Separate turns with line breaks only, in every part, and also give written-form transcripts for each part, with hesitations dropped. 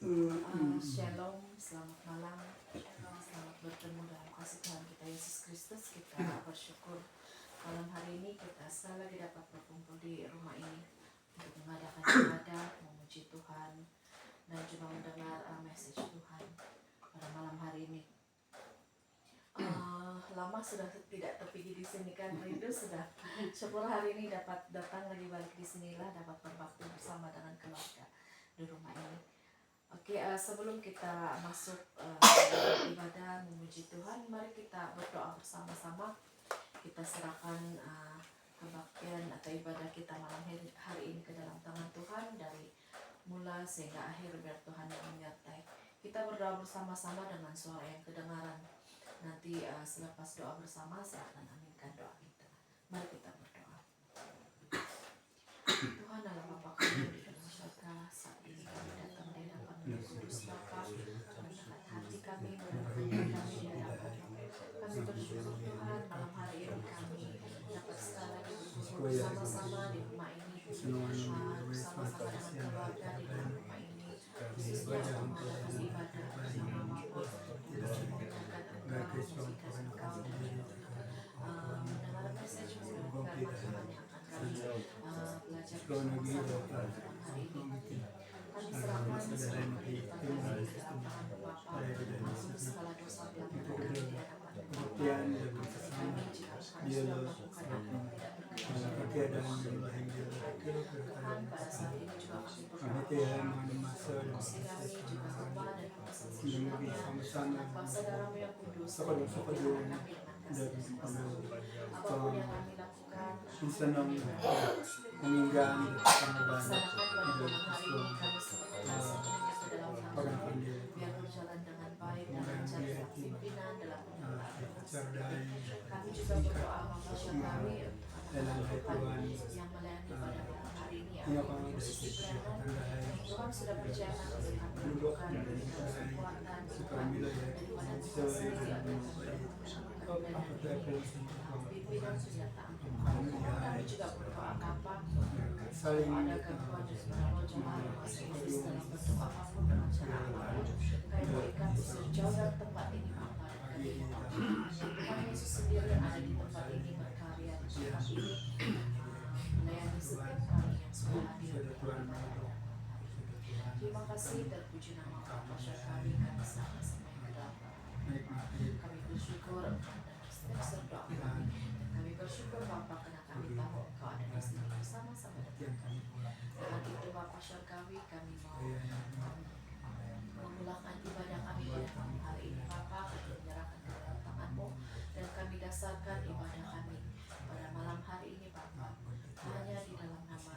Shalom, selamat malam, selamat bertemu dalam kasih Tuhan kita Yesus Kristus. Kita bersyukur malam hari ini kita sekali lagi dapat berkumpul di rumah ini untuk mengadakan ibadah, memuji Tuhan, dan juga mendengar message Tuhan pada malam hari ini. Lama sudah tidak terpigi di sini kan, rindu sudah. Syukur hari ini dapat datang lagi balik di sinilah, dapat berbakti bersama dengan keluarga di rumah ini. Oke, sebelum kita masuk ibadah memuji Tuhan, mari kita berdoa bersama-sama. Kita serahkan kebaktian atau ibadah kita malam hari ini ke dalam tangan Tuhan, dari mula sehingga akhir, biar Tuhan yang menyertai. Kita berdoa bersama-sama dengan suara yang kedengaran. Nanti selepas doa bersama saya akan aminkan doa kita. Mari kita berdoa. Tuhan adalah Bapa kami di dalam surga, saat ini kami datang di hadapan Kudus Bapa, mendekatkan hati kami, mendekatkan kami di hadapan. Kami bersyukur Tuhan, malam hari ini kami dapat sekali lagi berkumpul bersama-sama di rumah ini, bersama-sama dengan keluarga di dalam rumah ini, khususnya untuk mengadakan ibadah bersama Bapa, untuk memuliakan Engkau, memuliakan Engkau, dan mendengar message firman Tuhan yang akan kami belajar bersama-sama hari ini. Kami serahkan semua kehidupan kami ke dalam tangan Bapa, ampuni segala dosa pelanggaran kami di hadapan Tuhan. Ampuni kami jika kami sudah melakukan apa yang tidak berkenan Tuhan. Pada saat ini juga kami berdoa kursi kami juga hamba dan hamba semuanya dengan bangsa darahmu yang kudus, kami dengan kasih dan kuasa. Apapun yang kami lakukan, laksanakan pada malam hari ini. Kami serahkan sepenuhnya ke dalam tangan, biar berjalan dengan baik dan lancar dalam pimpinan, dalam penyertaan. Kami juga berdoa membaca kami untuk anak-anak Tuhan yang melayani pada malam hari ini, apapun posisi berada, Tuhan sudah percaya kami akan menemukan berikan kekuatan Tuhan daripada Tuhan sendiri akan memperkenalkan dan pimpinan penyertaan Tuhan. Kami juga berdoa Bapa, ada gangguan daripada roh jahat, masih iblis dalam bentuk apapun, dengan cara apapun, kami berikan jauh dari tempat ini Bapa, dan kami Tuhan Yesus sendiri yang ada di tempat ini, berkarya di tempat ini, melayani setiap kami yang sudah hadir. Terima kasih, terpuji nama Bapa kami serahkan semua ke dalam kami bersyukur dan berdoa kami, dan kami bersyukur Bapa karena kami tahu Engkau ada di sini bersama-sama dengan kami. Dengan itu Bapa Syurgawi, kami mau memulakan ibadah kami pada malam hari ini Bapa, kami menyerahkan ke dalam tangan-Mu, dan kami dasarkan ibadah kami pada malam hari ini Bapa hanya di dalam nama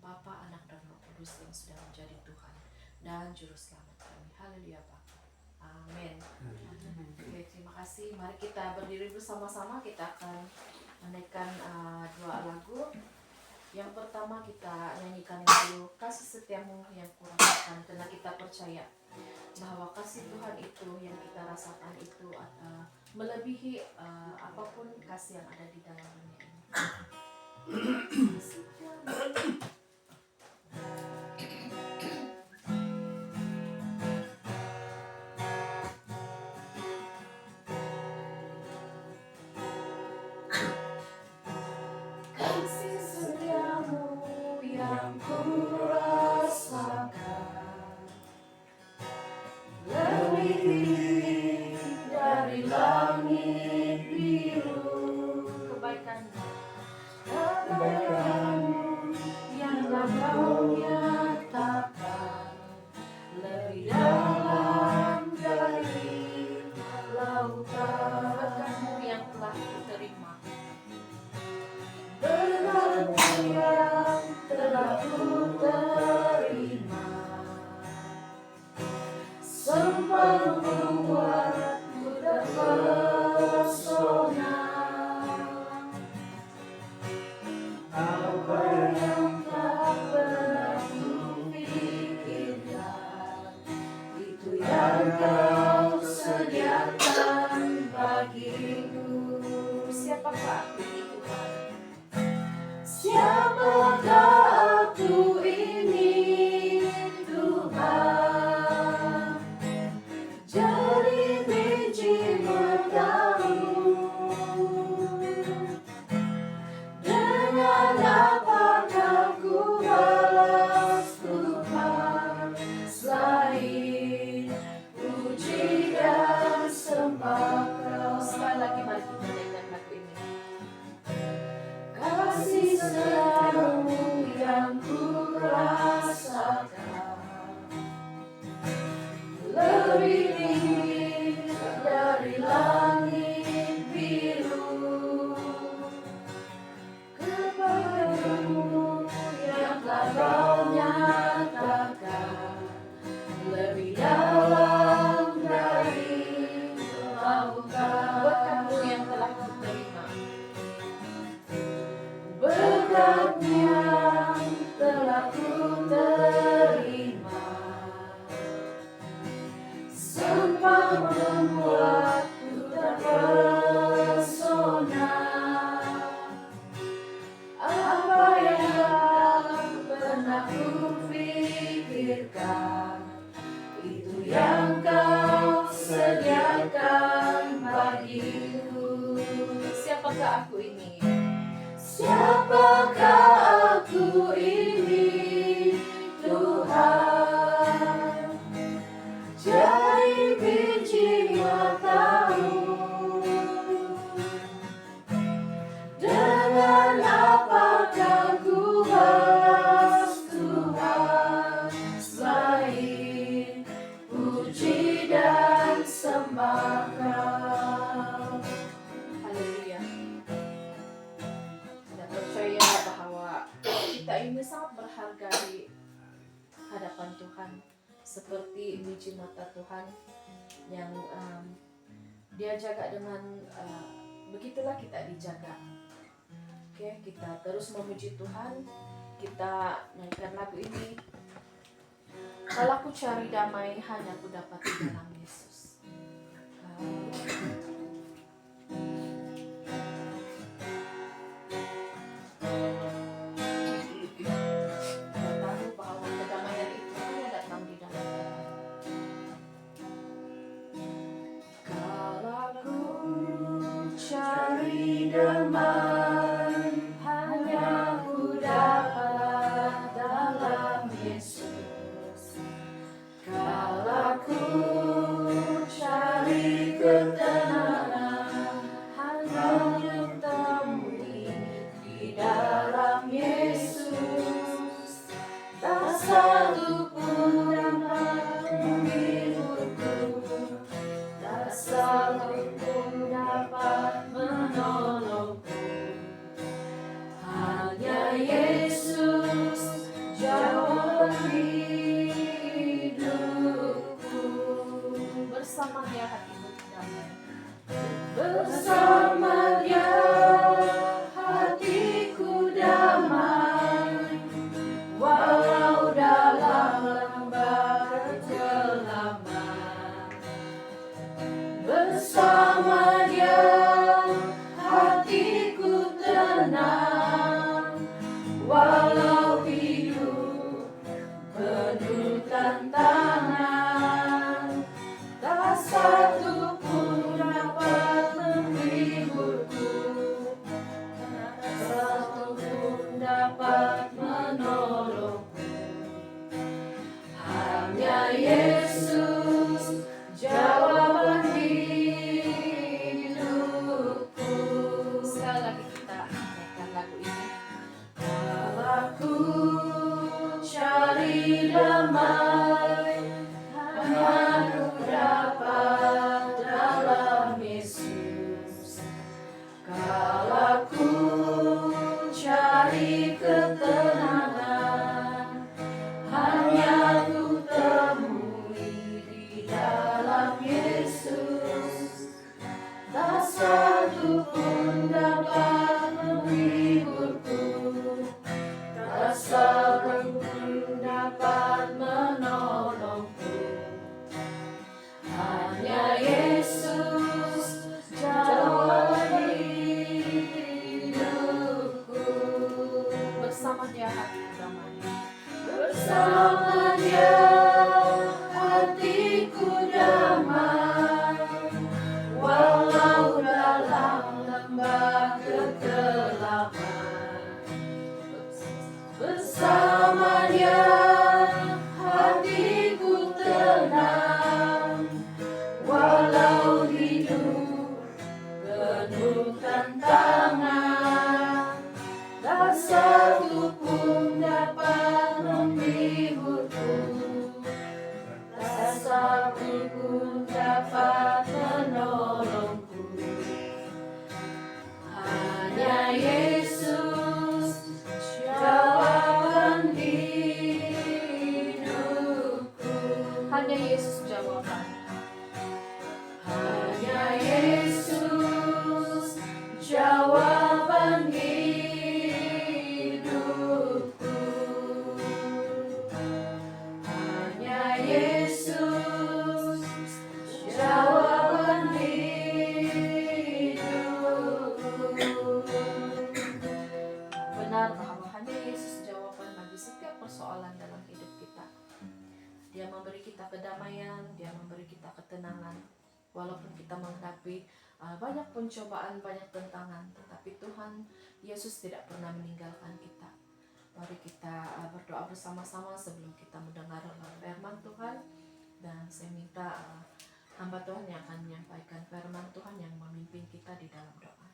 Bapa, Anak, dan Roh Kudus yang sudah menjadi Tuhan dan Juru Selamat kami. Haleluya Bapa. Amin. Oke, terima kasih. Mari kita berdiri bersama-sama. Kita akan menaikkan dua lagu. Yang pertama kita nyanyikan lagu Kasih Setiamu yang Kurasakan, karena kita percaya bahwa kasih Tuhan itu yang kita rasakan itu melebihi apapun kasih yang ada di dalam dunia ini. Kasih setiamu yang kurasakan lebih tinggi dari langit biru. Kebaikanmu yang Kau nyatakan lebih dalam dari lautan. Berkat-Mu yang telah kuterima, berkat-Mu yang telah kuterima, sempat membuatku terpesona. Apa yang tak Tuhan, seperti biji mata Tuhan yang dia jaga dengan begitulah kita dijaga. Oke, kita terus memuji Tuhan. Kita nyanyikan lagu ini. Kalau aku cari damai, hanya aku dapat di dalam Yesus. Kita tahu bahwa kedamaian itu hanya datang di dalam Tuhan. Kalau aku cari damai, hanya aku dapat dalam Yesus. Kalau aku cari ketenangan, hanya temui di dalam Yesus. Tak satu pun dapat menghiburku, tak satu pun dapat menolongku. Hanya Yesus jawaban hidupku. Bersama Dia hatiku damai. Bersama Dia hatiku damai, walau dalam lembah kegelapan. Bersama Dia hatiku tenang, walau hidup penuh tantangan. Tak satu pun dapat menghiburku, tak satu pun dapat menolongku. Hanya Yesus jawaban hidupku. Sekali lagi kita nyanyikan lagu ini. Kalau aku cari damai, hanya aku dapat dalam Yesus. Kalau aku cari ketenangan, hanya aku temui di dalam Yesus. Tak satu pun dapat menghiburku, tak satu pun dapat menolongku. Hanya Yesus jawaban hidupku. Bersama Dia hatiku damai. Bersama Dia hatiku damai, walau dalam lembah kegelapan. Bersama Dia hatiku tenang, walau hidup penuh tantangan. Tak satu pun dapat menghiburku, tak satu pun dapat menolongku. Hanya Yesus jawaban hidupku. Hanya Yesus jawaban. Hanya Yesus jawaban hidupku. Hanya Yesus jawaban hidupku. Benar bahwa hanya Yesus jawaban bagi setiap persoalan dalam hidup kita. Dia memberi kita kedamaian, Dia memberi kita ketenangan. Walaupun kita menghadapi banyak pencobaan, banyak tantangan, tetapi Tuhan Yesus tidak pernah meninggalkan kita. Mari kita berdoa bersama-sama sebelum kita mendengar firman Tuhan. Dan saya minta hamba Tuhan yang akan menyampaikan firman Tuhan yang memimpin kita di dalam doa.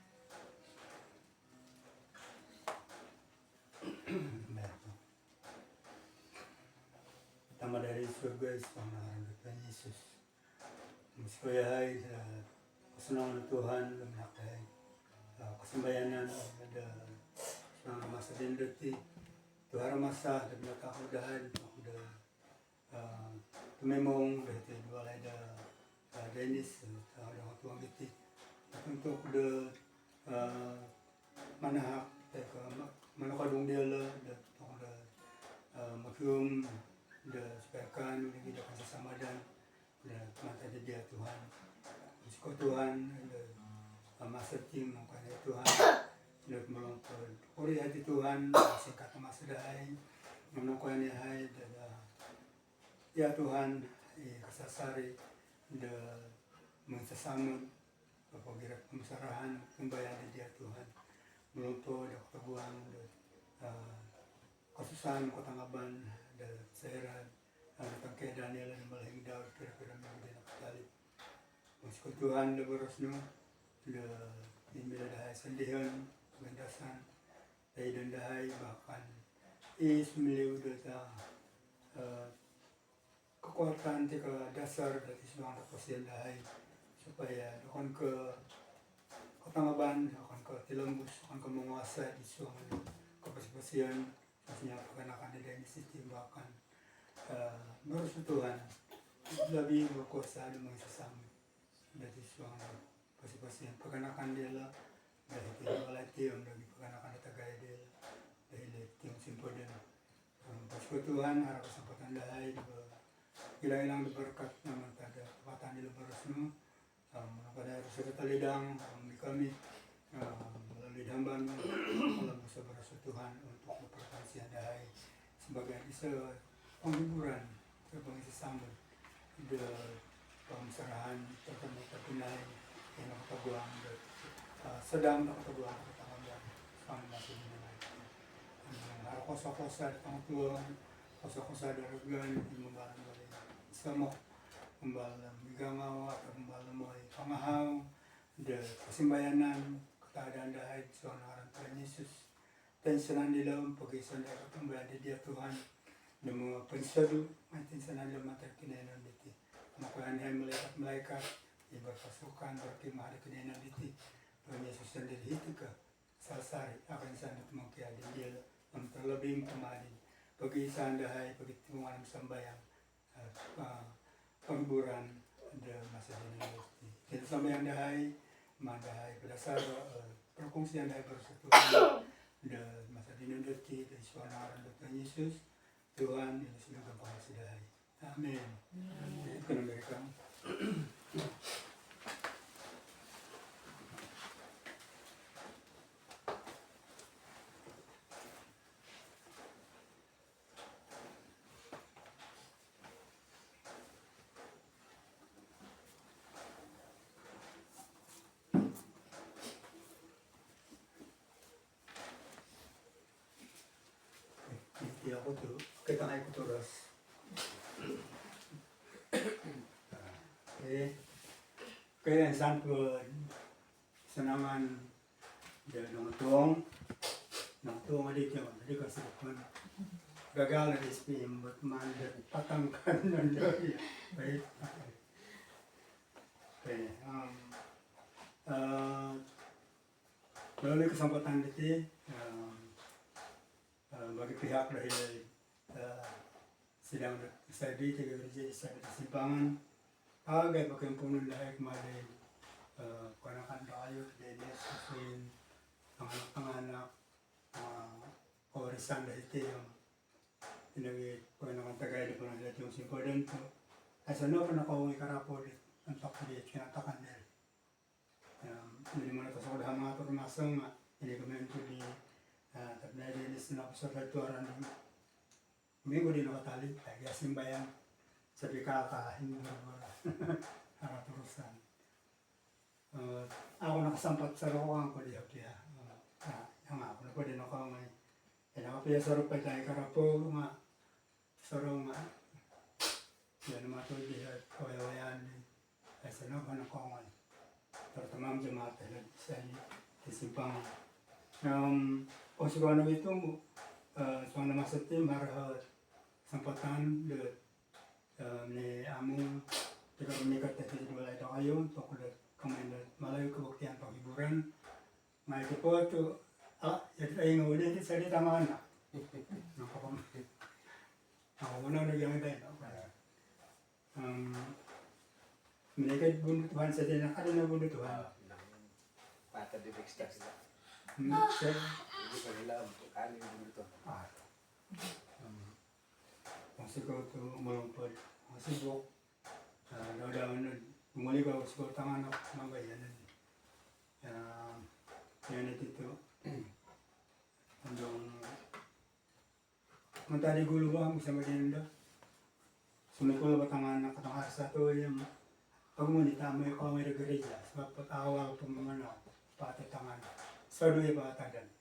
Pertama dari surga, Tuhan Yesus. Musyawarah sa kasunungan ng Tuhan ng nakay kasambayanan ada sa masa dindoti Tuhara masa dan nakaudahan da tumemong dahil dua ada Dennis ada tuang gitu untuk the manahak teka manakadung dia lah ada makum da sepakan lagi da kasih sama dan mata dia Tuhan Siko Tuhan masa tim makanya Tuhan dan melongkol ori hati Tuhan singkat masa dahai menokoi hai dan ya Tuhan kasasari da mensesama pagira pemesarahan pembayaran dia Tuhan melongkol da kebuang kasusan kota ngaban da seheran tentang keadaan yang malahing daud kira-kira mga dinakatali Siko Tuhan da borosno da inbiladahay sandihan gandasan ay dandahay bahkan ismiliw da kekuatan tika dasar dari semua pasien dahay supaya akan ke Katangaban, akan ke Tilambus, akan ke menguasai di semua kapasian maksudnya perkenakan dari sistem bahkan menurut Tuhan lebih berkuasa dan mengisahkan dari semua pasien perkenakan dia lah dari mulai tiang dari perkenakan data gaya dia lah dari tiang simpul dan pasku Tuhan harap kesempatan dahay hilang-hilang berkat nama tada kepatan di lebar semua pada serta lidang kami melalui damban dalam usaha Tuhan untuk memperkasihan dahay sebagai isa penghiburan pengisi sambal de pemeserahan tertentu tertunai yang ketabuhan sedang ketabuhan ketabuhan sama masih harap kosa-kosa tangtuan kosa-kosa darugan membalan balik sama membalan migangaw atau membalan mulai pangahaw de kesimbayanan keadaan dahay soal Tuhan Yesus tensanan nila pagisan dari pembayaran dia Tuhan dan mga pensado may tensanan nila mata kinainan diti makuhan hay malaikat iberpasukan berkimah di kinainan diti Tuhan Yesus sendiri hitika sasari akan sangat mengkiadin dia ang terlebih kemarin pagisan dahay pagitimungan sambayang penghiburan dan masa dinasti kita sambayang dahay madahay berdasar perkongsian dahay bersatuan dan masa dinasti dan suara Tuhan Yesus Tuhan yang semoga bahasa dahay amin itu mereka ako tuh kita naik terus kaya sampun senangan dia nongtong adik kasih pun gagal di spim buat mandat patangkan dan doi baik melalui kesempatan itu bagi pihak dari sidang SID tiga gereja simpangan agak perkempungan dahay kemarin kanakan tayo Dennis Hussein anak-anak kawarisan dari itu yang pinagi kanakan tagay di pernah yung simpodan to asa no panakawang ikarapo untuk dia kinatakan din hindi mo na sa mga mga turmasang hindi kami di tapi dari sini aku sudah tuaran minggu di Nokatali, lagi simbayang sabi kaka hindi harap urusan. Ako nakasampat sa rokoang ko di hapya. Yang ako na po din ako may nakapaya sa rupay tayo karapo nga sarong nga yan naman ito di kawayawayan ay sa naman ako ngay tertamam jemaat sa isimpang kung siguro itu soal masa tim harus sempatan de ni amung tidak menikah dari dua itu ayo untuk kemudian malah kebuktian penghiburan nah itu tuh jadi ayo udah itu saya ditamakan aku mana lagi yang lain Mereka bunuh Tuhan saja, ada na bunuh Tuhan.
Patah di ekstasi.
Saya,
Jadi kanila untuk kali begitu.
masih kau tu melumpur, masih bok, daun-daun, mulai kau sekolah tangan nak manggayan ni, yang itu, andong, mentari gulu bang bisa macam dah, sumikul batangan nak katang satu yang, aku mau ditamai kau mai gereja, sebab awal pemana, patah tangan, sadui patah dan,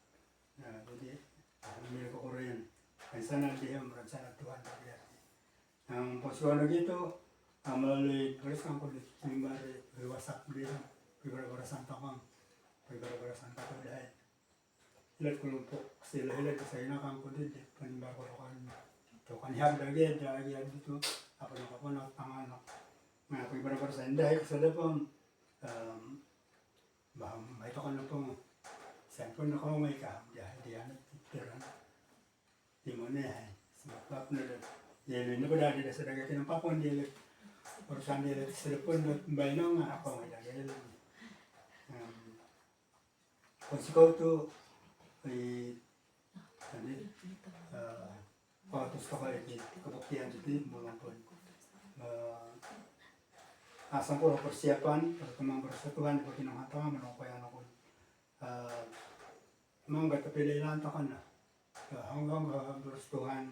jadi, ambil Korean. Sana dia merencana Tuhan dia. Yang posisi gitu melalui tulis kan kulit mimbar di WhatsApp dia, beberapa santakan, beberapa santakan dah. Lihat kelompok sila lihat saya kan kulit mimbar korokan. Tuhan yang lagi itu apa nak tangan nak. Nah beberapa santai sudah pun baham itu kan pun saya pun nak mau mereka dia pikiran. Di mana sebab ni dia ni pada ada dasar dekat nampak pun dia urusan dia telepon bayang apa macam dia konsiko tu tadi waktu sekolah itu kebuktian itu melampun asam pun persiapan teman persatuan bagi nama Tuhan menopang aku memang betul pilih lantakan hanggang terus Tuhan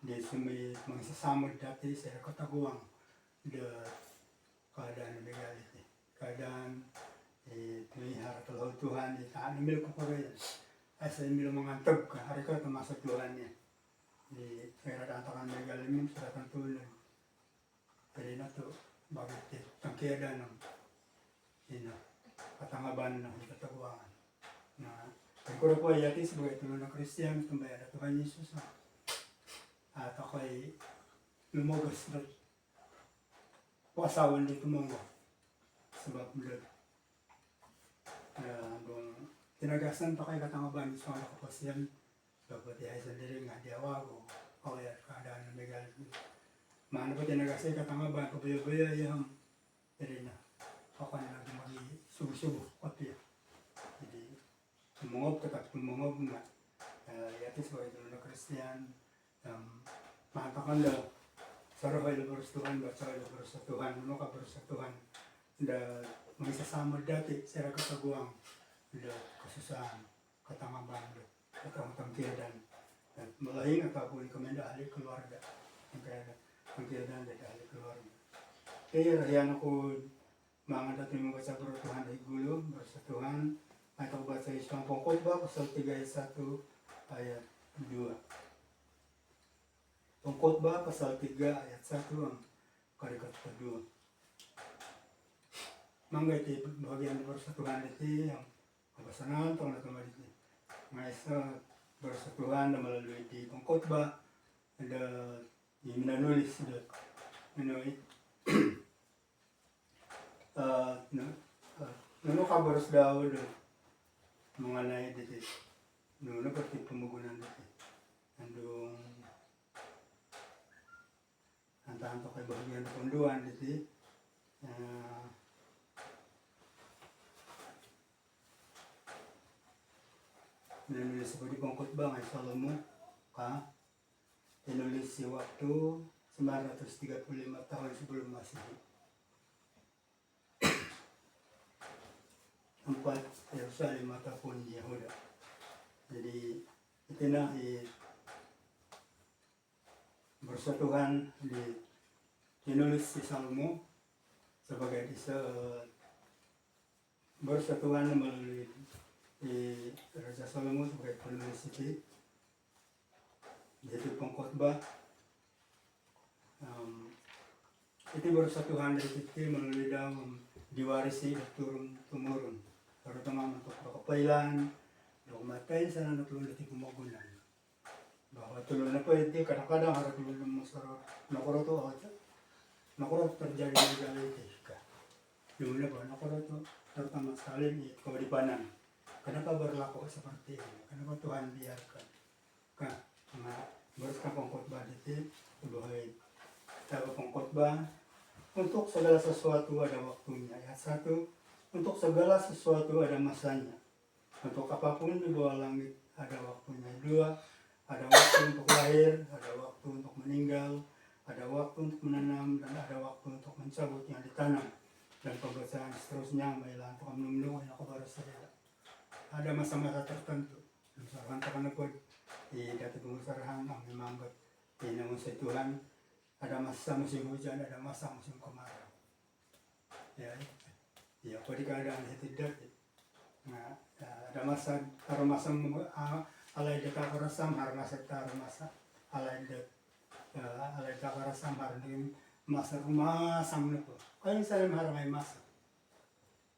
di sumi mengisah dati saya ketaguang de keadaan legaliti keadaan pelihara kalau Tuhan di tahan mil kepada asal mil mengantap ke hari ke termasuk Tuhannya di era antaran legal ini sudah tentu jadi itu bagi tangkiran ini katangaban di ketaguangan nah kalau kau yati sebagai turunan Kristen, kembali ada Tuhan Yesus. Atau kau lumogas dan puasawan di tumongo, sebab mulut. Dong tinagasan pakai katangaban di soal kepastian, dapat dia sendiri nggak dia wago, kau ya keadaan legal. Mana pun tinagasan katangaban kebiaya yang jadi na, kau kan lagi magi subuh kopi. Jadi mengop tetap mengop na yaitu sebagai turunan Kristen mengatakan dah sarafai bersetuhan baca bersetuhan menukar bersetuhan dah mengisah sama dati secara ketaguang dah kesusahan ketangaban ketangkiran dan melain ataupun kemendah ahli keluarga tangkiran dari ahli keluarga yang aku mengadat membaca bertuhan di gulu bersetuhan atau baca Islam Pengkhotbah pasal 3 ayat 1 ayat 2. Pengkhotbah pasal 3 ayat 1 kalimat kedua. Mangga itu bagian persatuan itu yang kebesaran tahun kemarin itu. Maisa persatuan melalui di Pengkhotbah ada yang menulis ada menulis kabar sedau mengenai detik, nuna seperti pembangunan detik, andung antara pakai bagian ponduan detik, menulis seperti Pengkhotbah ayat Salomo, menulis si waktu 935 tahun sebelum Masehi. 4 Yerusalem ataupun Yehuda. Jadi itulah bersatuan dinulis di Salomo sebagai bersatuan melalui Raja Salomo sebagai penulis itu yaitu Pengkhotbah itu bersatuan dari itu melalui dalam diwarisi turun temurun terutama untuk kepailan dokumentai sana natulun di pembangunan bahwa tulun apa itu kadang-kadang harus tulun masyarakat nakoro terjadi legal itu dulu bahwa nakoro itu terutama sekali kalau di Panan kenapa berlaku seperti ini kenapa Tuhan biarkan karena berkah Pengkhotbah itu bahwa tahu Pengkhotbah untuk segala sesuatu ada waktunya. Ayat 1, untuk segala sesuatu ada masanya. Untuk apapun di bawah langit ada waktunya. 2, ada waktu untuk lahir, ada waktu untuk meninggal, ada waktu untuk menanam, dan ada waktu untuk mencabut yang ditanam. Dan pembacaan seterusnya, mailah untuk menunggu yang aku baru saja. Ada masa-masa tertentu. Misalkan tekan pun di data pengusahaan memang di namun Tuhan ada masa musim hujan, ada masa musim kemarau. Ya, pada keadaan itu tidak. Nah, ada masa alay dekat korasam har masa tar masa alay dekat korasam har di masa rumah sam nupo. Kaya misalnya maharamay masa.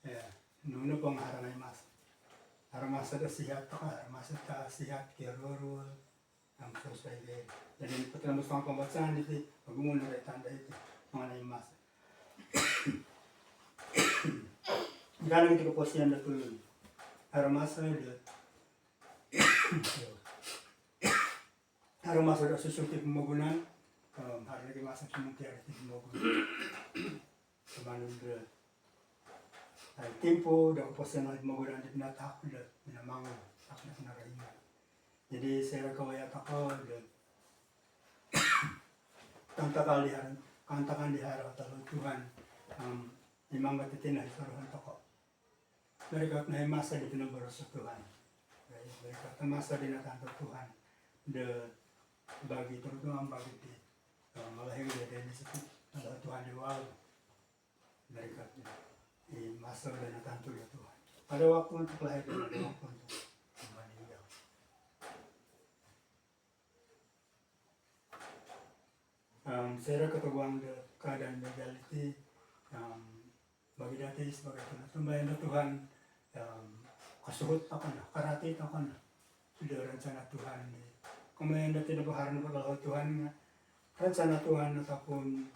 Ya, nuno pong maharamay masa. Haramasa da sihat to, haramasa ta sihat kirurul ang sesuai gaya. Jadi pertama sang pembacaan itu bagaimana dari tanda itu mengenai masa. Karena itu keposian da tulun. Haramasa da haramasa da susuti pembangunan hari lagi masa kemudian di pembangunan. Kebanun da tempo da keposian da pembangunan di pinatak da minamangon tak na narayma. Jadi saya kawaya tako da kantakan di harapan Tuhan imang batitin na isaruhan tako. Mereka na masa di pinabaros sa Tuhan. Mereka masa di natanto Tuhan de bagi terutama bagi di malahir dari situ adalah Tuhan diwal. Mereka masa di natanto ya Tuhan. Ada waktu untuk lahir dan ada waktu untuk meninggal. Saya keteguang keadaan legality bagi dati sebagai tumbayan Tuhan kasuhut ako na, karati ako na sudah rencana Tuhan kumayan dati na baharan na pagkakaw Tuhan nga rencana Tuhan ataupun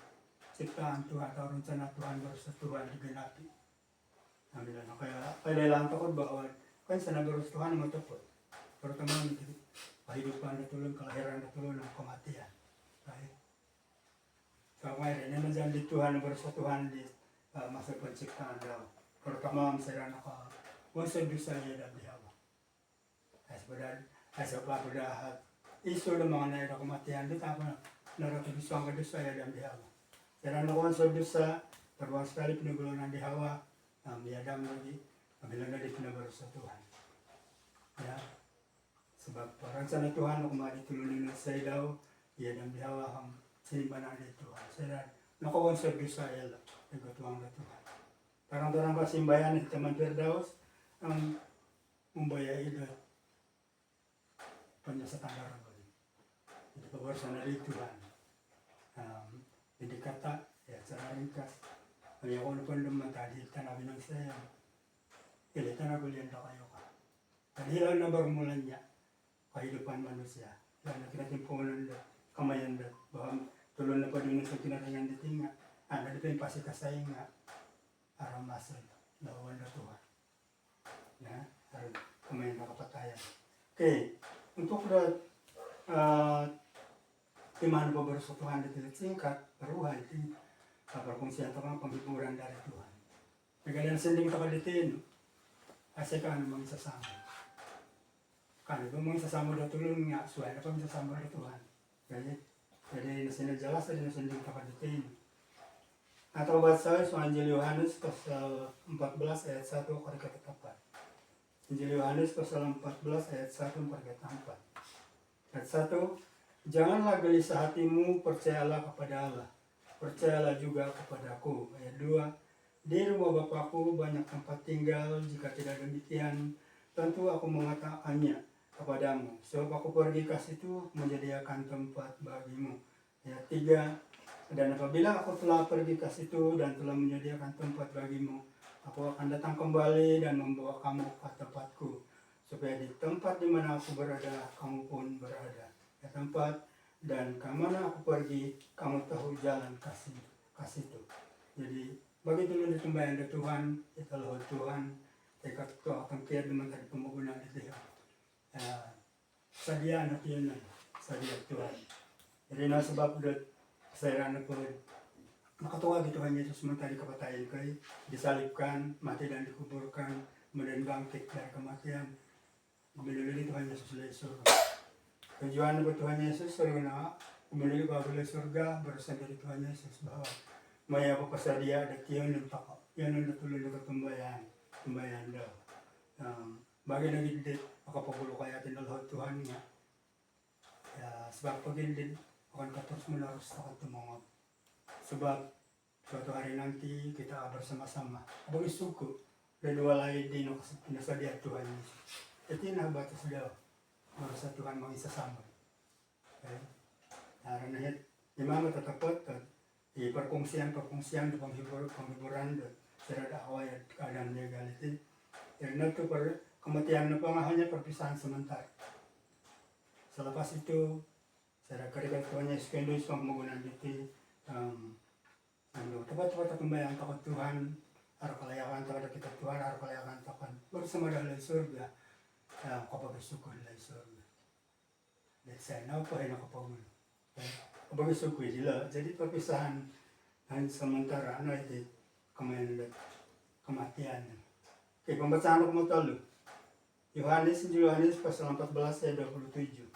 ciptaan Tuhan atau rencana Tuhan baru sa Tuhan diganapi namin na kaya kailangan takot bahwa kan sana baru Tuhan matupot terutama kehidupan na tulong, kelahiran na tulong ng kematian right? So ngayon na dyan di Tuhan baru sa Tuhan di masa penciptaan daw terutama misalnya naka unsur dosa niya dan dihawa. As padahat isu ng mga naira kematian dito apa naratubisan ka dosa niya dan dihawa. Karena naka unsur dosa berulang sekali pinagulunan dihawa miyadam lagi kabilang na di pinabaros sa Tuhan. Ya, sebab rencana Tuhan kumari tulunin sa daw iya dan dihawa ang sinimbanan di Tuhan. Saya naka unsur dosa niya lang nagatuang na Tuhan. Tarang-tarang kasimbayan ng Taman Firdaus ang membayar itu penyesatan darah bagi itu kebersihan dari Tuhan. Jadi kata ya cara ringkas yang orang pun demam tadi tanah binang saya ini tanah belian tak kayu kan tadi hilang na bermulanya kehidupan manusia dan kita timpunan kamayan bahwa tulun na padungan sa kinarayang ditinga ada di pasti kasayang aram masal lawan na Tuhan. Ya, kemarin kapatayan. Oke, untuk iman beberapa Tuhan itu singkat, beruhan itu berfungsi atau penghiburan dari Tuhan. Kalian sendiri kita kalitin, asyikkan memang sesama. Kan itu memang sesama udah tulung nggak suai apa bisa sama Tuhan. Jadi sini jelas dari sendiri kita kalitin. Atau bahasa Injil Yohanes pasal 14 ayat 1 kata tepat. Injil Yohanes pasal 14 ayat 1 kata 4. Ayat 1, janganlah gelisah hatimu, percayalah kepada Allah. Percayalah juga kepadaku. Ayat 2, di rumah Bapakku banyak tempat tinggal, jika tidak demikian, tentu aku mengatakannya kepadamu. Sebab aku pergi ke situ menyediakan tempat bagimu. Ayat 3, dan apabila aku telah pergi ke situ dan telah menyediakan tempat bagimu, aku akan datang kembali dan membawa kamu ke tempatku, supaya di tempat di mana aku berada, kamu pun berada. Ya tempat dan kemana aku pergi, kamu tahu jalan ke situ. Jadi bagi dulu disembahyang Tuhan, kita loh Tuhan, kita akan kaya dengan tadi pembangunan itu ya. Sadia anak ini, sadia Tuhan. Jadi sebab saya anak nakatuwa Tuhan Yesus mentari kapatayan kay disalibkan, mati dan dikuburkan, kemudian bangkit dari kematian. Gumiluli Tuhan Yesus dari surga. Tujuan buat Tuhan Yesus sarana gumiluli ka dari surga berusaha dari Tuhan Yesus bahwa maya apa pasadia ada tiyon ng tako. Yan ang natuloy na katumbayan. Tumbayan daw. Bagay na gindit makapagulo kaya tinalhod Tuhan nga. Sebab pagindit akan katos mo na harus takot tumungod. Sebab suatu hari nanti kita bersama-sama. Abang isuko dan walay din ako pinasadia Tuhan Yesus. Ito yung batas daw. Para sa Tuhan mga isasama. Okay? Naran na yan. Di mama tatapot. Perkongsian di panghiburan doon. Sarada away at kadang niya galitin. Yan ito kematian na pangahanya perpisahan sementara. Selepas itu saya karikat Tuhan Yesus kendus pangmugunan dito. Tepat-tepat kembali takut Tuhan, harap kelayakan takut kita Tuhan, harap kelayakan takut bersama dalam surga. Kapag syukur dalam surga. Dan saya nampak yang kapag kapag syukur jila. Jadi perpisahan hanya sementara, itu kematian. Oke, pembacaan aku mau tahu. Injil Yohanes pasal 14 ayat 27.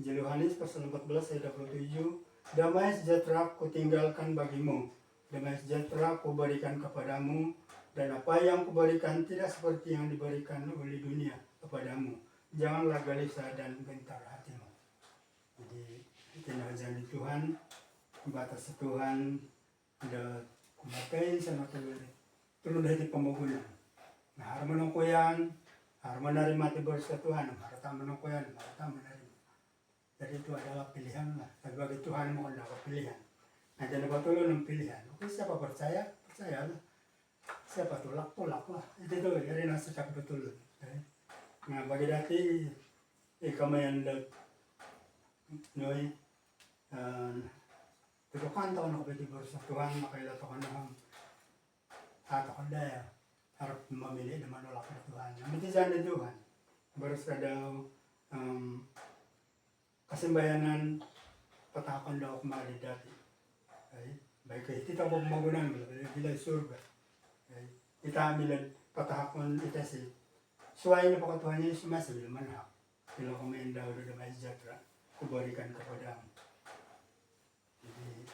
Injil Yohanes pasal 14 ayat 27. Damai sejahtera kutinggalkan bagimu, damai sejahtera kuberikan kepadamu, dan apa yang kuberikan tidak seperti yang diberikan oleh dunia kepadamu. Janganlah gelisah dan gentar hatimu. Jadi itu janji Tuhan, batas Tuhan, ada kumakai sama turun dari pembangunan. Nah, harus menungkuyan, harus menerima Tuhan, harus menungkuyan, harus menerima. Jadi itu adalah pilihan lah. Tapi bagi Tuhan mau ada pilihan. Nah jadi betul ng pilihan. Oke, siapa percaya, percayalah. Siapa tolak, tolak lah. Itu tuh dari nasi cak betul. Nah bagi dati, kamayan dat noy, tutukan tahun ako pwede sa Tuhan, makailat ako na tatakot daya. Harap memilih dan menolak ke Tuhan. Nanti jangan Tuhan. Baru daw kasimbayanan patakan daw kembali dati. Baik kita po magunan bila surga. Kita milan patakan ita si suway na pakatuhan niya sumasa bila manhak. Bila kumain daw doon may jatra kubarikan kapadamu. Jadi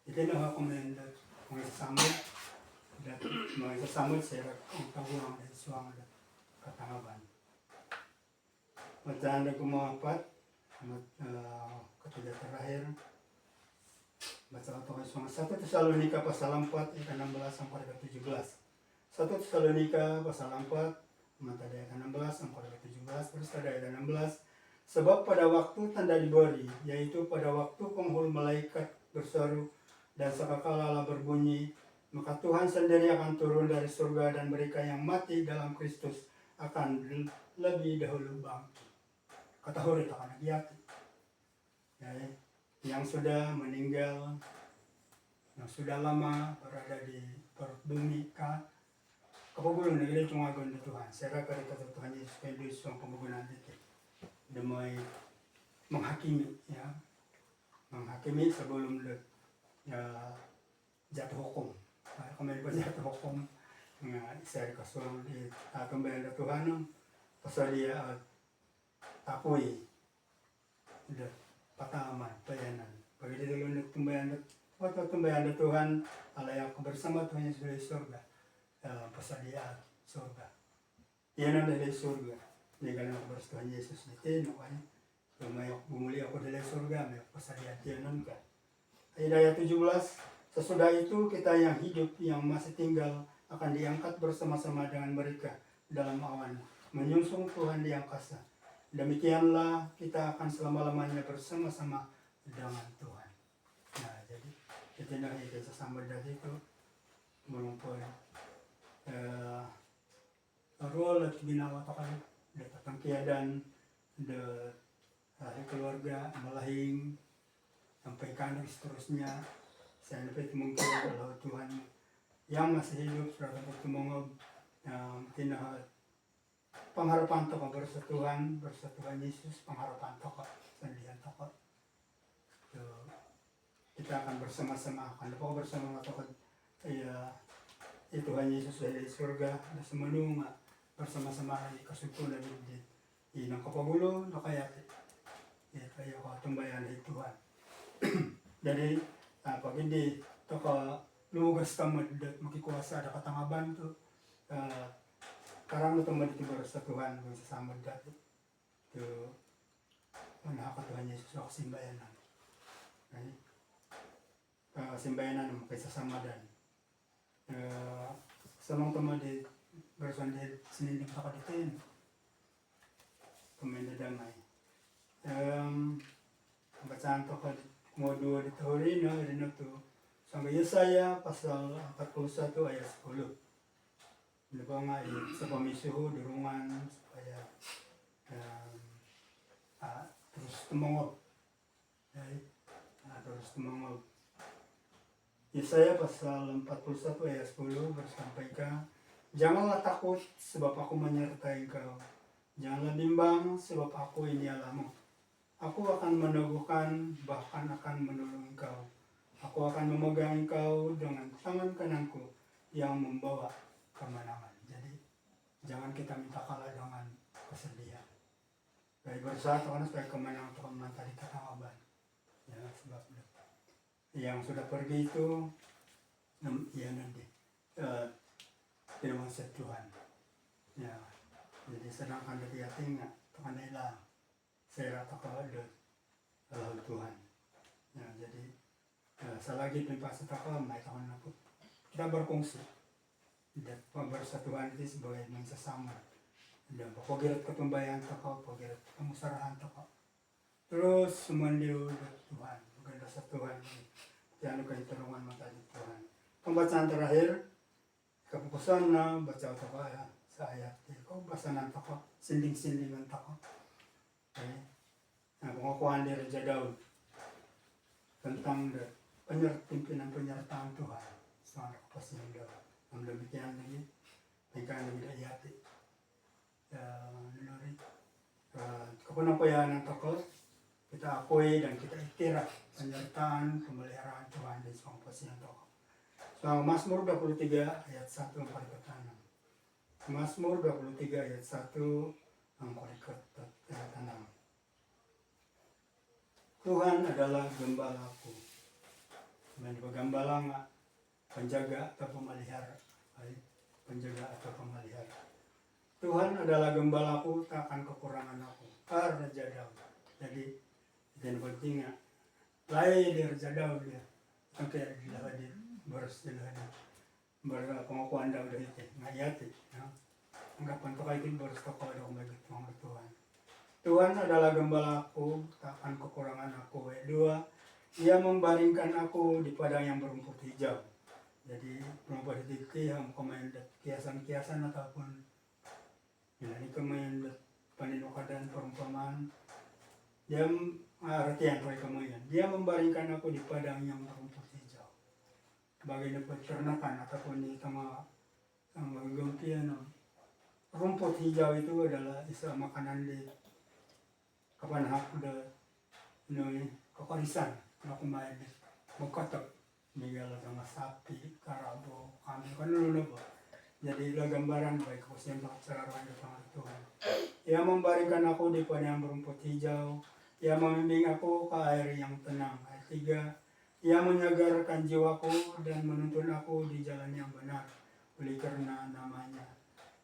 ito na ako kumain daw mga sasamot dati mga sasamot sa kung tawang ay suwang katangaban. Matanda ko mga apat ketiga terakhir baca Tuhan 1 Tesalonika pasal 4 ayat 16 sampai 17. 1 Tesalonika pasal 4 ayat 16 sampai 17 terus ada ayat 16. Sebab pada waktu tanda diberi, yaitu pada waktu penghulu malaikat berseru dan sakakala Allah berbunyi, maka Tuhan sendiri akan turun dari surga dan mereka yang mati dalam Kristus akan lebih dahulu bangkit. Kata hurit akan nagiati. Yang sudah meninggal, yang sudah lama berada di perut bumi, kapagulong nagilid yung agon na Tuhan. Sira ka rin kata Tuhan Yesus Kristus ang pamagunan dito. Damay menghakimi, ya, menghakimi sebelum jatuh hukum. Kami pa jatuh hukum nga isa kasulong di atumbayan na Tuhan pasal dia tapoy pataman, payanan. Pag dito lang tumbayan na Tuhan, alaya ko bersama Tuhan Yesus di surga. Pasal dia surga. Yan ang dari surga. Hindi ka lang ako bersama Tuhan Yesus dito, okay? So, bumuli ako dari surga, may pasal dia tiyanan ka. Ayat 17, sesudah itu kita yang hidup, yang masih tinggal, akan diangkat bersama-sama dengan mereka dalam awan, menyusul Tuhan di angkasa. Demikianlah kita akan selama-lamanya bersama-sama dengan Tuhan. Nah, jadi kita nak sesama dari itu melumpur role at ginawa to kayo datang kiadan keluarga malahing sampai kanan seterusnya saya dapat mungkin kalau Tuhan yang masih hidup sudah dapat tumungog tinahat pengharapan to ka bersatuan Yesus pengharapan to ka sandihan to ka so kita kita akan bersama-sama akan lupa bersama Tuhan ya Tuhan Yesus dari surga ada semenung bersama-sama di kesukulan di inang kapagulo nakayati ya kaya ko tumbayan di Tuhan jadi pag hindi to ka lugas tamad at makikuasa ada katangaban to karang na tamad iti sa Tuhan kung sasamad dati to manaka Tuhan Yesus ako simbayanan ay simbayanan mo kaysa samadan samang tamad di bersan di sininding kakaditin pemain damay bacaan to ka modo dito rin rin to sa Yesaya pasal 41 ayat 10 ano ba nga sa pamisuho durungan supaya terus tumangog terus tumangog Yesaya pasal 41 ayat 10 bersampaikan janganlah takut sebab aku menyertai engkau janganlah bimbang sebab aku inialamu aku akan meneguhkan bahkan akan menolong engkau aku akan memegang engkau dengan tangan kananku yang membawa kemenangan jadi jangan kita minta kalah dengan kesedihan baik bersatu karena supaya kemenangan Tuhan mentari ketawaban ya sebab yang sudah pergi itu ya nanti firman Tuhan ya jadi sedangkan dari yating Tuhan hilang saya rata kalau ada Tuhan ya jadi selagi pasti takal mai Tuhan aku kita berfungsi dan pembersatuan itu sebagai sesama dan pagirat ketumbayan takal pagirat kemusarahan takal terus semandiu Tuhan bukan dasar Tuhan yang lukai terungan mata di Tuhan pembacaan terakhir keputusan na baca takal ya saya kau bahasanan takal sinding-sindingan takal pengakuan dari Raja Daud tentang pimpinan penyertaan Tuhan soal kepastian Daud yang demikian lagi tingkah lebih dayati menurut kepenampayan takal kita akui dan kita iktiraf penyertaan pemeliharaan Tuhan di semua kepastian Tuhan soal Mazmur 23 ayat 1 sampai ke 6 Mazmur 23 ayat 1 sampai ke 6 Tuhan adalah gembalaku. Gembala nga penjaga atau pemelihara. Penjaga atau pemelihara. Tuhan adalah gembalaku, tak akan kekurangan aku. Raja Daud. Jadi itu yang penting lain dari Raja Daud ya. Sampai di berselah pengakuan Daud itu ngayati. Anggapan to kaitin berstoko ada umat Tuhan. Tuhan adalah gembalaku, tak akan kekurangan aku. Dua, Ia membaringkan aku di padang yang berumput hijau. Jadi berumput hijau yang kemain kiasan-kiasan ataupun ini kemain paninuka dan perumpamaan. Dia artian kemain. Dia membaringkan aku di padang yang berumput hijau. Bagian peternakan ataupun di tengah gempian. Rumput hijau itu adalah istilah makanan di kapan aku udah kekarisan aku main mengkotok menggalah sama sapi, karabo, kambing kan dulu jadi lah gambaran baik khususnya secara dengan Tuhan. Ia membaringkan aku di padang yang berumput hijau, Ia membimbing aku ke air yang tenang. Ayat 3, Ia menyegarkan jiwaku dan menuntun aku di jalan yang benar oleh karena namanya.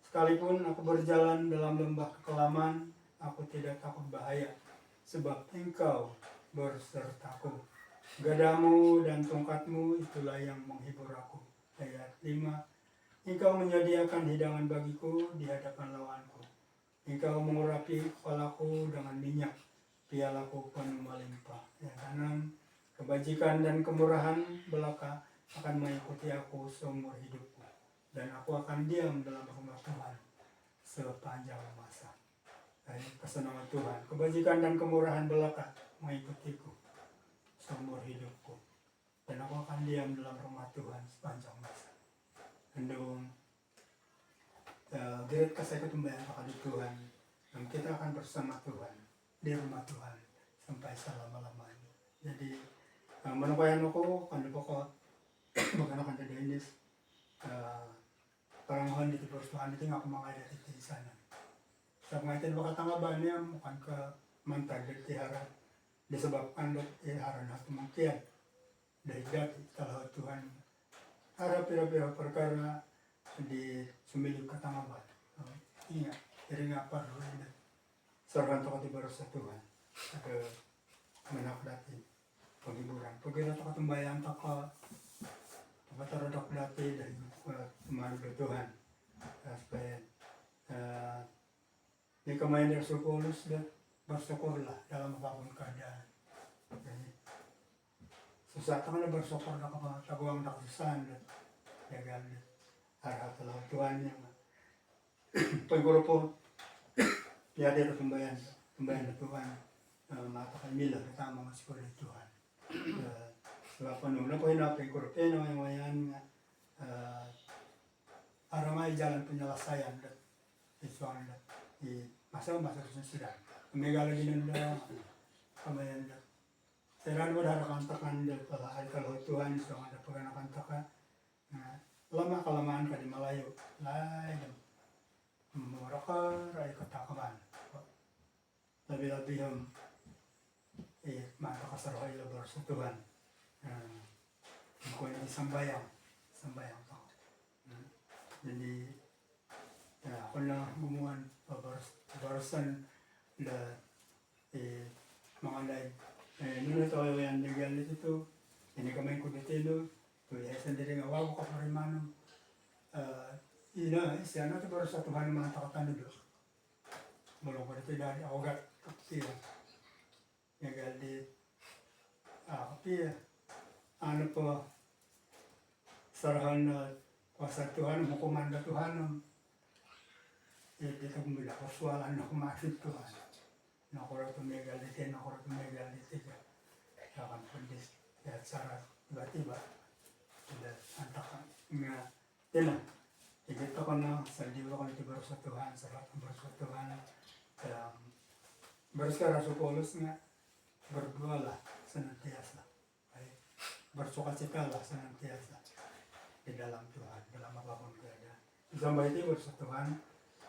Sekalipun aku berjalan dalam lembah kekelaman, aku tidak takut bahaya, sebab Engkau bersertaku. Gadamu dan tongkatmu itulah yang menghibur aku. Ayat 5, Engkau menyediakan hidangan bagiku di hadapan lawanku. Engkau mengurapi kepalaku dengan minyak, pialaku penuh melimpah. Ayat 6, kebajikan dan kemurahan belaka akan mengikuti aku seumur hidupku, dan aku akan diam dalam rumah Tuhan sepanjang masa. Kesenangan Tuhan, kebajikan dan kemurahan belaka mengikutiku seumur hidupku, dan aku akan diam dalam rumah Tuhan sepanjang masa. Hendung dirit kasih ketumbayan kepada Tuhan, dan kita akan bersama Tuhan di rumah Tuhan sampai selama-lamanya. Jadi Manukayan ako, ano po ko, magkanakan na Dennis. Parangohan dito, Borstuhan dito nga kumangay dito di sana. Sa mga itin baka tangaban niya, mukhang ka mantag dito harap. Di sebab andot haran na tumangkiyan. Dahil dati, talaga Tuhan. Harap pira-pira perkara di sumilip ka tangaban. Ingat, iri nga paruin. Sarang to ka di baros sa Tuhan. Ada manak dati paghiburan. Pagkira to katumbayan ta ka pagkatarodok dati dahil tumanod na Tuhan. Supaya di kamay na sukulos na basta korla dalam apapun keadaan. Susah ka na basta korla ka pa taguang nakusan na yagal harap talaga Tuhan niya. Pagkuro po yadi na tumbayan na Tuhan. Mapakimila katama mga sikola ng Tuhan. Sebab penuh po hinapin ko rin yung mayan nga aramay jalan penyelesaian dan isuan dan di masa-masa kesusahan. Megala ginanda kamayan dan seran mo dahil kantakan dan pala kalau Tuhan isuan ada pagana kantakan lama kelamaan ka di Malayo lain mereka rai katakan lebih-lebih maka kasarahay labar sa Tuhan. Kung yung sambayang pa. Jadi, ako na gumawan barasan na mga live. Nuna tayo yan legal ito. Ini kamay ko dito. Kaya sandali nga, wago ka pa rin manong. Siya na ito baras sa Tuhan mga takatano doon. Mulong ko dito dahil ako gat kapsiya. Yang di tapi ano po sarahan na kuasa Tuhan hukuman na Tuhan dito kumila kasualan na kumasin Tuhan na kura tumegalitin akan pendis ya cara tiba-tiba sudah antakan nga tina ito ko na sardiwa ko nito baru sa Tuhan sabat baru sa Tuhan baru sekarang supolos nga berdoalah senantiasa, bersukacitalah senantiasa di dalam Tuhan, dalam apapun keadaan. Sampai itu bersetuhan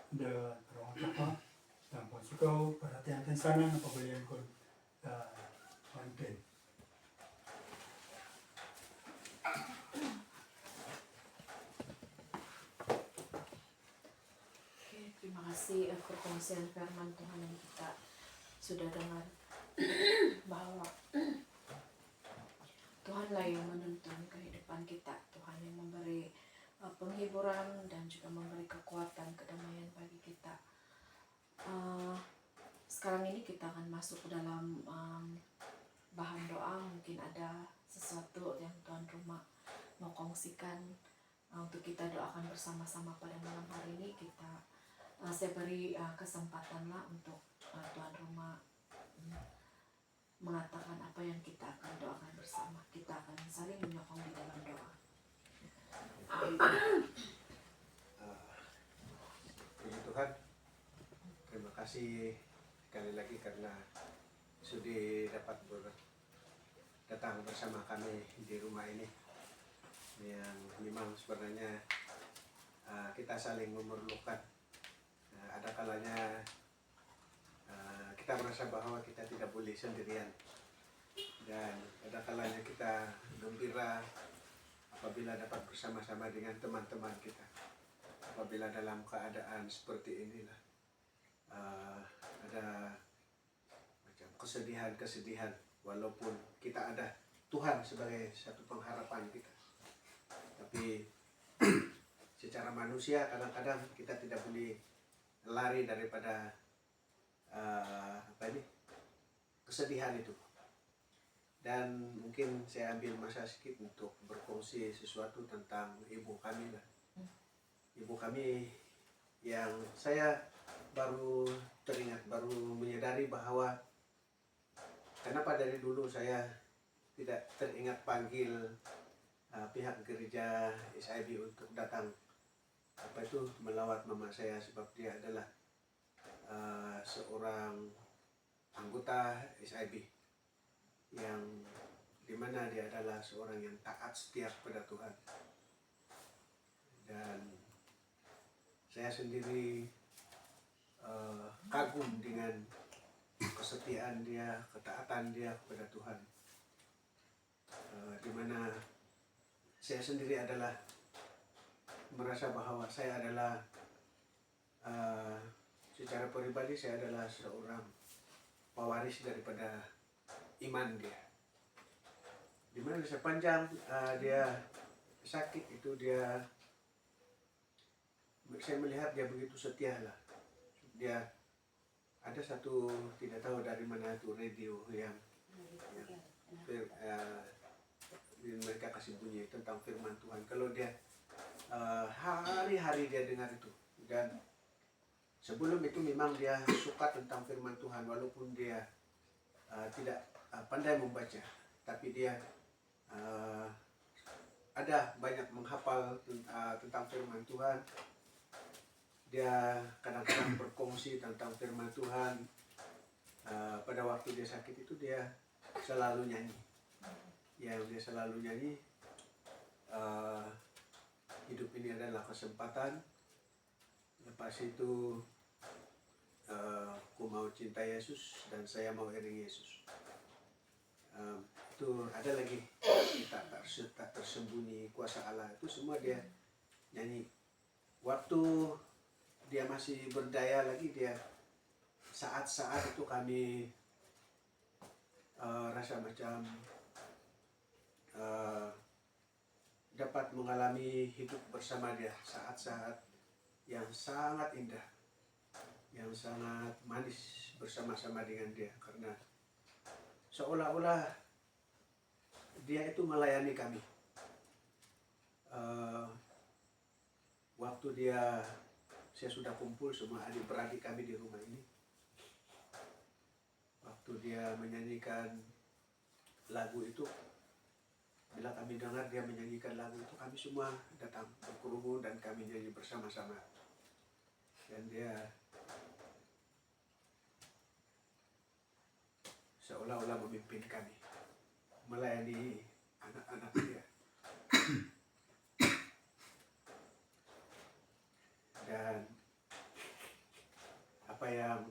de ruang apa, dan konsikau perhatian sana pembelian kon konten.
Terima kasih perkongsian firman Tuhan yang kita sudah dengar. Bahwa Tuhanlah yang menuntun kehidupan kita, Tuhan yang memberi penghiburan dan juga memberi kekuatan, kedamaian bagi kita. Sekarang ini kita akan masuk ke dalam bahan doa. Mungkin ada sesuatu yang tuan rumah mau kongsikan untuk kita doakan bersama-sama pada malam hari ini. Saya beri kesempatan lah untuk tuan rumah mengatakan apa yang kita akan doakan bersama. Kita akan saling menyokong di dalam doa.
Puji Tuhan, terima kasih sekali lagi karena sudah dapat datang bersama kami di rumah ini yang memang sebenarnya kita saling memerlukan. Ada kalanya kita merasa bahwa kita tidak boleh sendirian, dan ada kalanya kita gembira apabila dapat bersama-sama dengan teman-teman kita. Apabila dalam keadaan seperti inilah ada macam kesedihan-kesedihan, walaupun kita ada Tuhan sebagai satu pengharapan kita, tapi secara manusia kadang-kadang kita tidak boleh lari daripada kesedihan itu. Dan mungkin saya ambil masa sedikit untuk berfungsi sesuatu tentang ibu kami lah. Ibu kami yang saya baru menyadari bahwa kenapa dari dulu saya tidak teringat panggil pihak gereja SIB untuk datang melawat mama saya, sebab dia adalah seorang anggota SIB yang di mana dia adalah seorang yang taat setia kepada Tuhan. Dan saya sendiri kagum dengan kesetiaan dia, ketaatan dia kepada Tuhan. Di mana saya sendiri adalah merasa bahwa saya adalah secara pribadi saya adalah seorang pewaris daripada iman dia. Di mana sepanjang dia sakit itu saya melihat dia begitu setia lah. Dia ada satu, tidak tahu dari mana itu radio yang mereka kasih bunyi tentang firman Tuhan. Kalau dia hari-hari dia dengar itu, dan sebelum itu memang dia suka tentang firman Tuhan walaupun dia tidak pandai membaca, tapi dia ada banyak menghafal tentang firman Tuhan. Dia kadang-kadang berkongsi tentang firman Tuhan. Pada waktu dia sakit itu dia selalu nyanyi. Dia selalu nyanyi, hidup ini adalah kesempatan. Lepas itu aku mau cinta Yesus dan saya mau iring Yesus. Itu ada lagi, tak tersembunyi kuasa Allah, itu semua dia nyanyi. Waktu dia masih berdaya lagi, dia saat-saat itu kami rasa macam dapat mengalami hidup bersama dia, saat-saat yang sangat indah, yang sangat manis bersama-sama dengan dia, karena seolah-olah dia itu melayani kami. Waktu saya sudah kumpul semua adik-beradik kami di rumah ini, waktu dia menyanyikan lagu itu, bila kami dengar dia menyanyikan lagu itu, kami semua datang berkerumun dan kami nyanyi bersama-sama. Dan dia seolah-olah memimpin kami, melayani anak-anak dia. Dan apa yang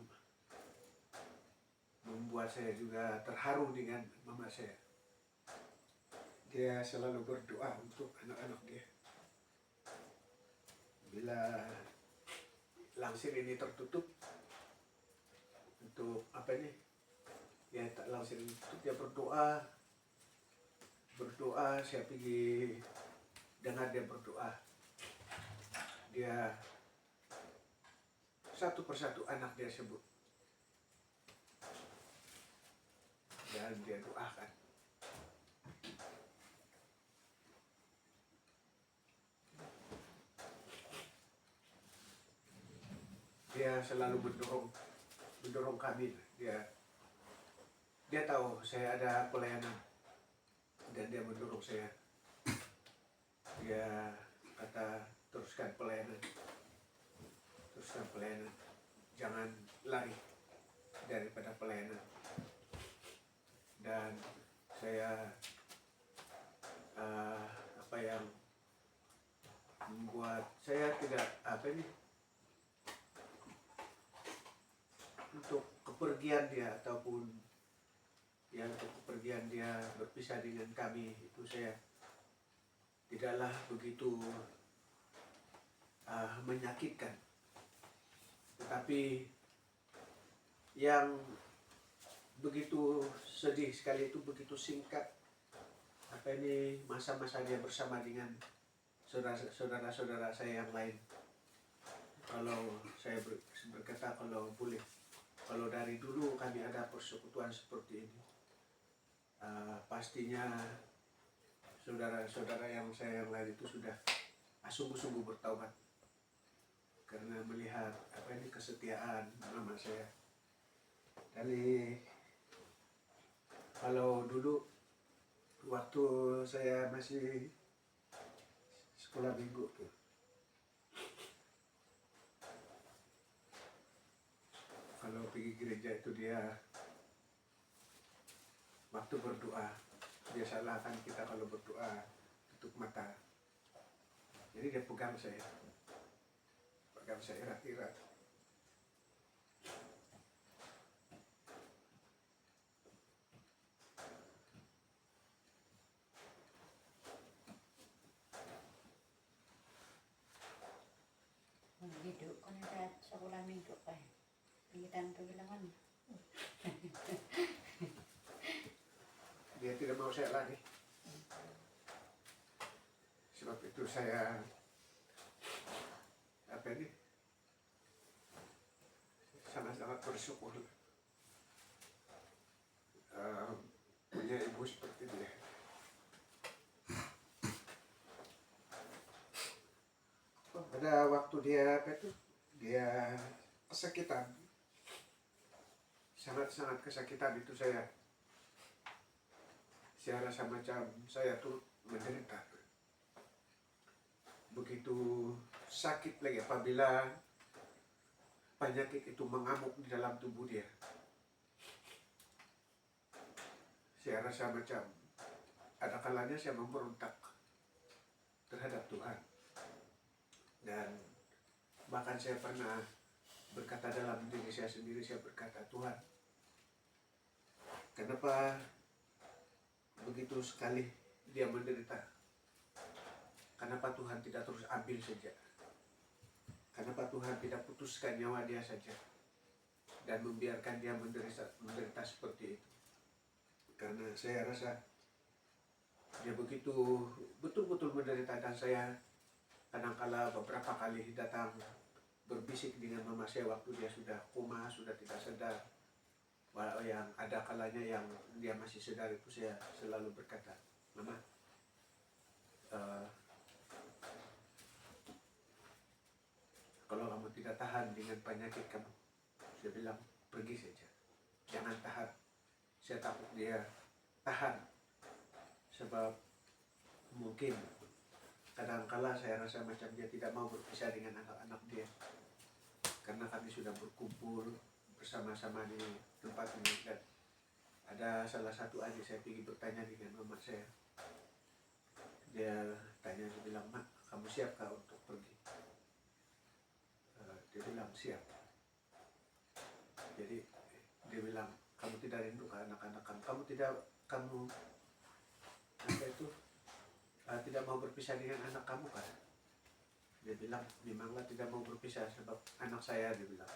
membuat saya juga terharu dengan mama saya, dia selalu berdoa untuk anak-anak dia. Bila langsir ini tertutup, untuk ya tak langsir ini tutup, dia berdoa, saya pergi dengar dia berdoa. Dia satu persatu anak dia sebut dan dia doakan. Dia selalu mendorong kami. Dia tahu saya ada pelayanan dan dia mendorong saya. Dia kata, teruskan pelayanan, jangan lari daripada pelayanan. Dan saya apa yang membuat saya tidak untuk kepergian dia ataupun yang untuk kepergian dia berpisah dengan kami, itu saya tidaklah begitu menyakitkan. Tetapi yang begitu sedih sekali itu begitu singkat masa-masa dia bersama dengan saudara-saudara saya yang lain. Kalau saya berkata, kalau boleh, kalau dari dulu kami ada persekutuan seperti ini, pastinya saudara-saudara yang saya yang lain itu sudah sungguh-sungguh bertaubat karena melihat kesetiaan mama saya. Dari kalau dulu waktu saya masih sekolah minggu tuh, kalau pergi gereja itu dia waktu berdoa biasalah kan kita kalau berdoa tutup mata. Jadi dia pegang saya erat-erat.
Hidup kan ada sebulan minggu pak. Pikiran kehilangan.
Dia tidak mau saya lari. Sebab itu saya sangat-sangat bersyukur punya ibu seperti dia. Pada waktu dia dia kesakitan, sangat-sangat kesakitan itu saya rasa macam saya turut menderita. Begitu sakit lagi apabila penyakit itu mengamuk di dalam tubuh dia. Saya rasa macam ada kalanya saya memberontak terhadap Tuhan. Dan bahkan saya pernah berkata dalam diri saya sendiri, saya berkata, Tuhan, kenapa begitu sekali dia menderita? Kenapa Tuhan tidak terus ambil saja? Kenapa Tuhan tidak putuskan nyawa dia saja dan membiarkan dia menderita seperti itu? Karena saya rasa dia begitu betul-betul menderita, dan saya kadangkala beberapa kali datang berbisik dengan mama saya waktu dia sudah koma, sudah tidak sadar. Walau yang ada kalanya yang dia masih sadar itu saya selalu berkata, Mama, kalau kamu tidak tahan dengan penyakit kamu, saya bilang pergi saja, jangan tahan. Saya takut dia tahan, sebab mungkin kadangkala saya rasa macam dia tidak mau berpisah dengan anak-anak dia, karena kami sudah berkumpul bersama-sama di tempat ini. Dan ada salah satu adik saya pergi bertanya dengan mama saya. Dia tanya, dia bilang, Mak, kamu siapkah untuk pergi? Dia bilang siap. Jadi dia bilang, kamu tidak rindu ke anak-anak kamu, tidak mau berpisah dengan anak kamu kan? Dia bilang, memanglah tidak mau berpisah sebab anak saya, dia bilang.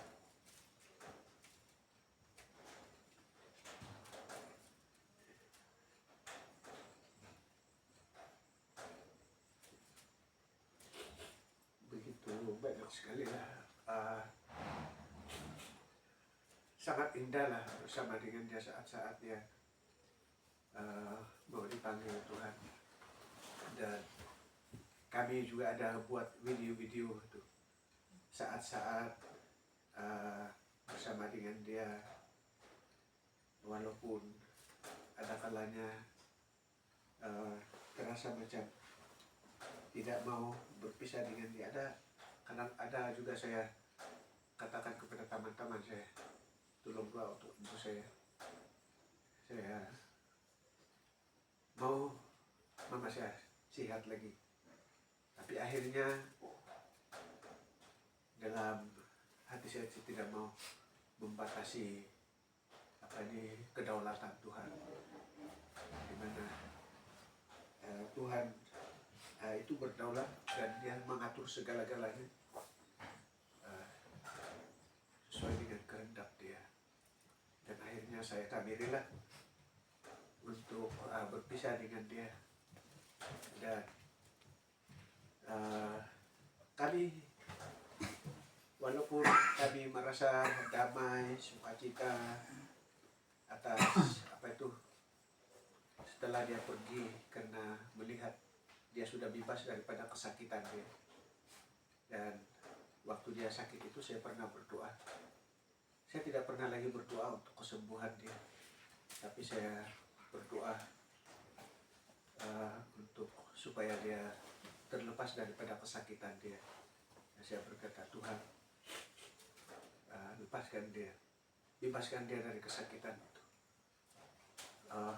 Begitu banyak sekali lah. Sangat indah lah bersama dengan dia saat-saat dia mau dipanggil Tuhan. Dan kami juga ada buat video-video itu saat-saat bersama dengan dia, walaupun ada kalanya terasa macam tidak mau berpisah dengan dia. Ada juga saya katakan kepada teman-teman saya, tolong doa untuk ibu saya mau mama saya sehat lagi. Tapi akhirnya dalam hati saya tidak mau membatasi kedaulatan Tuhan, di mana Tuhan itu berdaulat dan dia mengatur segala-galanya sesuai dengan kehendak dia. Dan akhirnya saya tabirilah untuk berpisah dengan dia. Dan kami, walaupun kami merasa damai, sukacita atas setelah dia pergi, karena melihat dia sudah bebas daripada kesakitan dia. Dan waktu dia sakit itu saya pernah berdoa. Saya tidak pernah lagi berdoa untuk kesembuhan dia, tapi saya berdoa untuk supaya dia terlepas daripada kesakitan dia. Dan saya berkata, Tuhan, bebaskan dia dari kesakitan itu.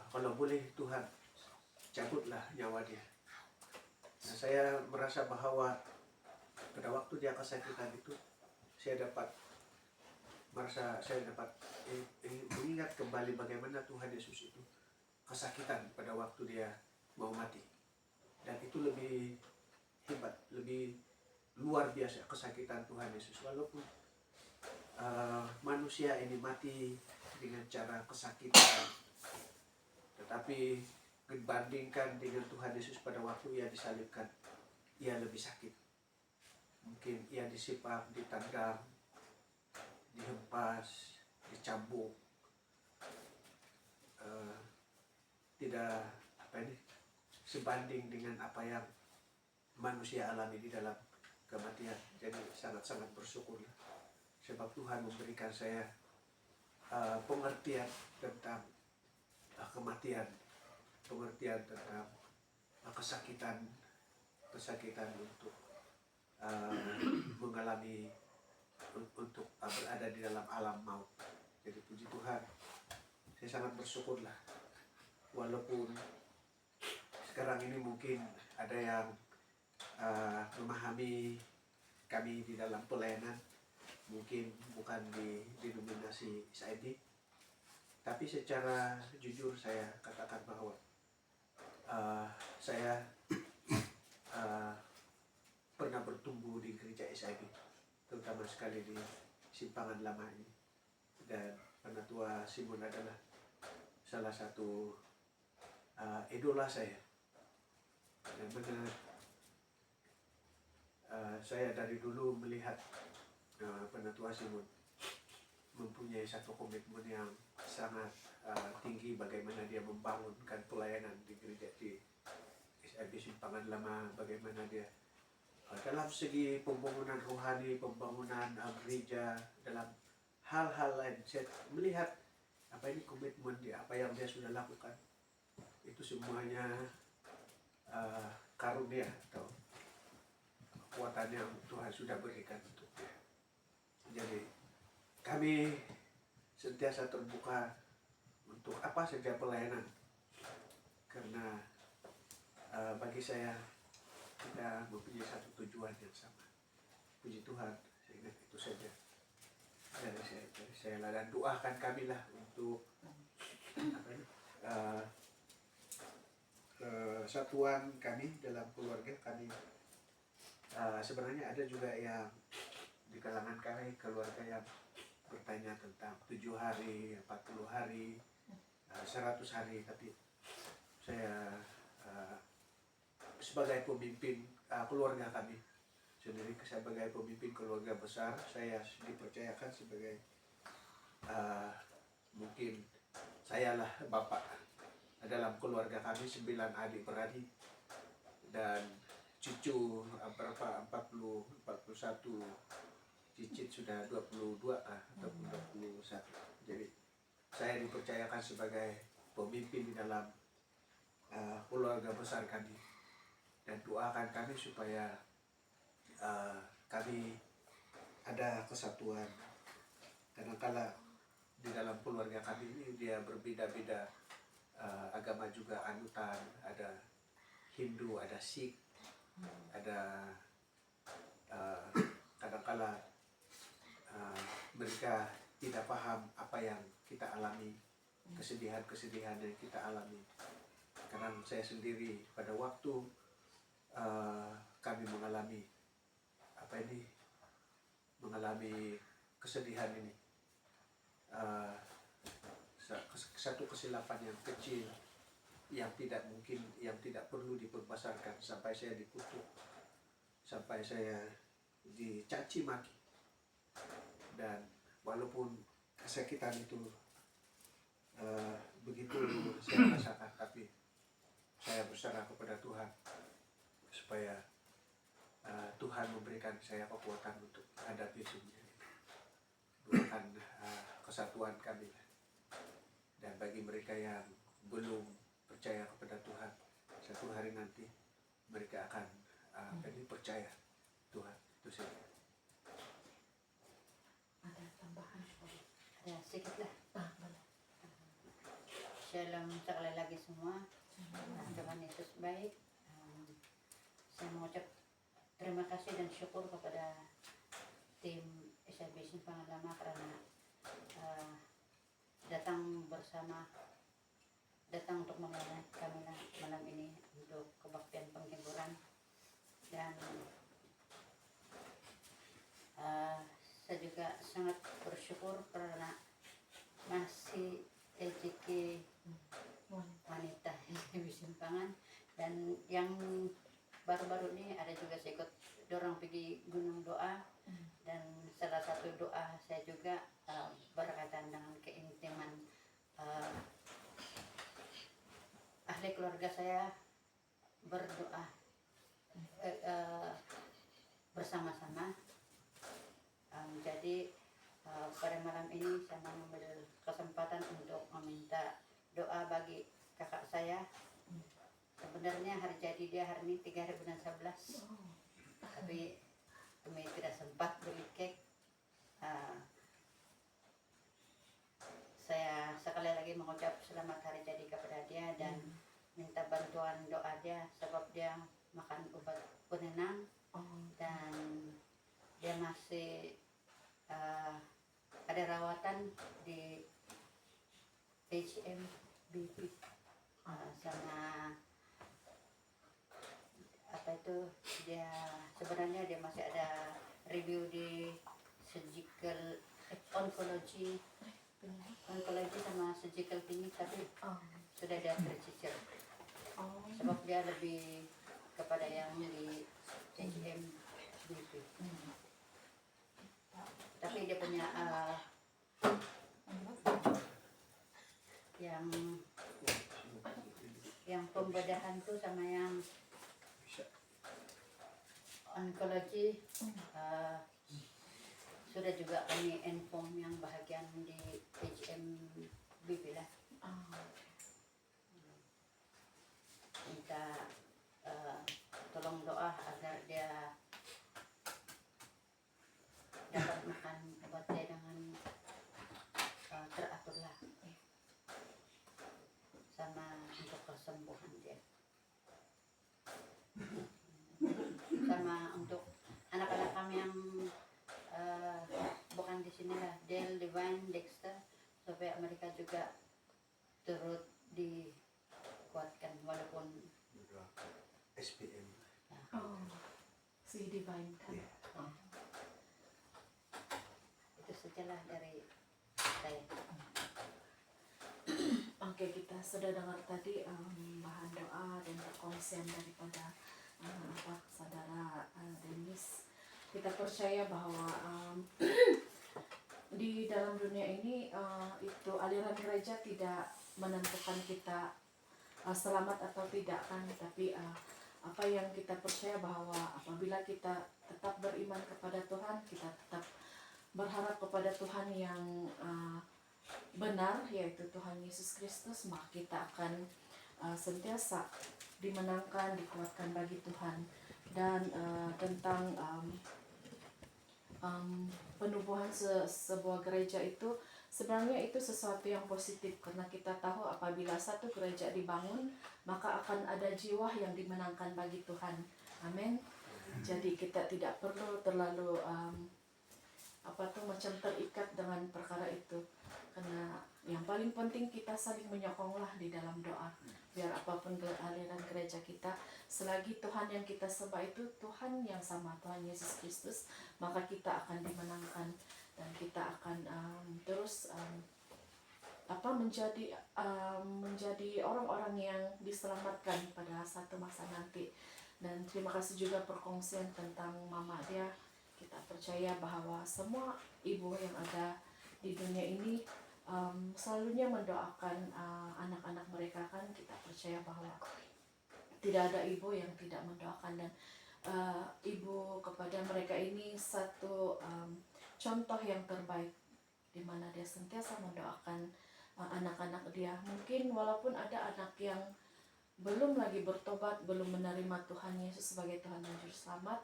Kalau boleh Tuhan, dicabutlah nyawa dia. Nah, saya merasa bahwa pada waktu dia kesakitan itu saya dapat mengingat kembali bagaimana Tuhan Yesus itu kesakitan pada waktu dia mau mati. Dan itu lebih hebat, lebih luar biasa kesakitan Tuhan Yesus. Walaupun manusia ini mati dengan cara kesakitan, tetapi dibandingkan dengan Tuhan Yesus pada waktu ia disalibkan, ia lebih sakit. Mungkin ia disipak, ditendang, dihempas, dicambuk, tidak sebanding dengan apa yang manusia alami di dalam kematian. Jadi sangat-sangat bersyukurlah sebab Tuhan memberikan saya pengertian tentang kematian, pengertian tentang kesakitan untuk mengalami, untuk berada di dalam alam maut. Jadi puji Tuhan, saya sangat bersyukurlah walaupun sekarang ini mungkin ada yang memahami kami di dalam pelayanan mungkin bukan di denominasi SID, tapi secara jujur saya katakan bahwa saya pernah bertumbuh di gereja SID, terutama sekali di Simpangan Lama ini. Dan Penatua Simon adalah salah satu idola saya. Dan benar saya dari dulu melihat Penatua Simon mempunyai satu komitmen yang sangat tinggi bagaimana dia membangunkan pelayanan di gereja di SID Simpangan Lama, bagaimana dia dalam segi pembangunan rohani, pembangunan gereja, dalam hal-hal lain. Saya melihat komitmen dia, apa yang dia sudah lakukan, itu semuanya karunia atau kekuatan yang Tuhan sudah berikan untuk dia. Jadi kami sentiasa terbuka untuk apa saja pelayanan, karena bagi saya kita mempunyai satu tujuan yang sama. Puji Tuhan, sehingga itu saja dari saya lah, dan doakan kami lah untuk kesatuan kami dalam keluarga kami. Sebenarnya ada juga yang di kalangan kami keluarga yang bertanya tentang 7 hari, 40 hari, 100 hari, tapi saya sebagai pemimpin keluarga kami sendiri, sebagai pemimpin keluarga besar, saya dipercayakan sebagai mungkin sayalah bapak dalam keluarga kami, 9 adik-beradik dan cucu 41, cicit sudah 22 atau 21. Jadi saya dipercayakan sebagai pemimpin di dalam keluarga besar kami, dan doakan kami supaya kami ada kesatuan. Kadang-kala di dalam keluarga kami ini dia berbeda-beda agama juga anutan, ada Hindu, ada Sikh, ada kadang-kala mereka tidak paham apa yang kita alami, kesedihan-kesedihan yang kita alami. Karena saya sendiri pada waktu kami mengalami kesedihan ini, satu kesilapan yang kecil yang tidak mungkin, yang tidak perlu diperbesarkan, sampai saya dikutuk, sampai saya dicaci maki, dan walaupun kesakitan itu begitu saya rasakan, tapi saya berserah kepada Tuhan supaya Tuhan memberikan saya kekuatan untuk menghadapi semuanya. Doakan kesatuan kami, dan bagi mereka yang belum percaya kepada Tuhan, satu hari nanti mereka akan percaya Tuhan. Itu saja.
Ada tambahan?
Ya, sedikit lah. Shalom sekali lagi semua. Tuhan Yesus baik. Saya mengucap terima kasih dan syukur kepada tim SIB Simpangan Lama karena datang untuk melayani kami malam ini untuk kebaktian penghiburan. Dan saya juga sangat bersyukur karena masih rezeki wanita SIB Simpangan. Dan yang baru-baru ini ada juga saya ikut dorong pergi gunung doa, dan salah satu doa saya juga berkaitan dengan keintiman ahli keluarga saya berdoa bersama-sama. Jadi pada malam ini saya mengambil kesempatan untuk meminta doa bagi kakak saya. Sebenarnya hari jadi dia hari ini 3 hari bulan 11, tapi kami tidak sempat beli cake. Saya sekali lagi mengucap selamat hari jadi kepada dia dan minta bantuan doa dia sebab dia makan obat penenang dan dia masih ada rawatan di HMBP sama apa itu, dia sebenarnya dia masih ada review di surgical oncology sama surgical clinic, tapi sudah ada tercicil sebab dia lebih kepada yang di HMBP. Tapi dia punya yang pembedahan tuh sama yang onkologi sudah juga kami inform yang bahagian di HMBP lah. Minta tolong doa agar dia dapat makan obatnya dengan teratur lah, sama untuk kesembuhan dia, sama untuk anak-anak kami yang bukan di sini lah, Del, Divine, Dexter, supaya mereka juga turut dikuatkan walaupun
SPM.
Si Divine kan.
Itu sajalah dari saya.
Oke, kita sudah dengar tadi bahan doa dan perkongsian daripada saudara Denis. Kita percaya bahwa di dalam dunia ini itu aliran gereja tidak menentukan kita selamat atau tidak kan, tapi apa yang kita percaya bahwa apabila kita tetap beriman kepada Tuhan, kita tetap berharap kepada Tuhan yang benar, yaitu Tuhan Yesus Kristus, maka kita akan sentiasa dimenangkan, dikuatkan bagi Tuhan. Dan tentang penubuhan sebuah gereja itu sebenarnya itu sesuatu yang positif, karena kita tahu apabila satu gereja dibangun maka akan ada jiwa yang dimenangkan bagi Tuhan. Amin. Jadi kita tidak perlu terlalu macam terikat dengan perkara itu, karena yang paling penting kita saling menyokonglah di dalam doa. Biar apapun aliran gereja kita, selagi Tuhan yang kita sembah itu Tuhan yang sama, Tuhan Yesus Kristus, maka kita akan dimenangkan dan kita akan terus menjadi orang-orang yang diselamatkan pada satu masa nanti. Dan terima kasih juga perkongsian tentang mama dia. Kita percaya bahwa semua ibu yang ada di dunia ini selalunya mendoakan anak-anak mereka kan. Kita percaya bahwa tidak ada ibu yang tidak mendoakan, dan ibu kepada mereka ini satu contoh yang terbaik, di mana dia sentiasa mendoakan anak-anak dia. Mungkin walaupun ada anak yang belum lagi bertobat, belum menerima Tuhan Yesus sebagai Tuhan dan Juru Selamat,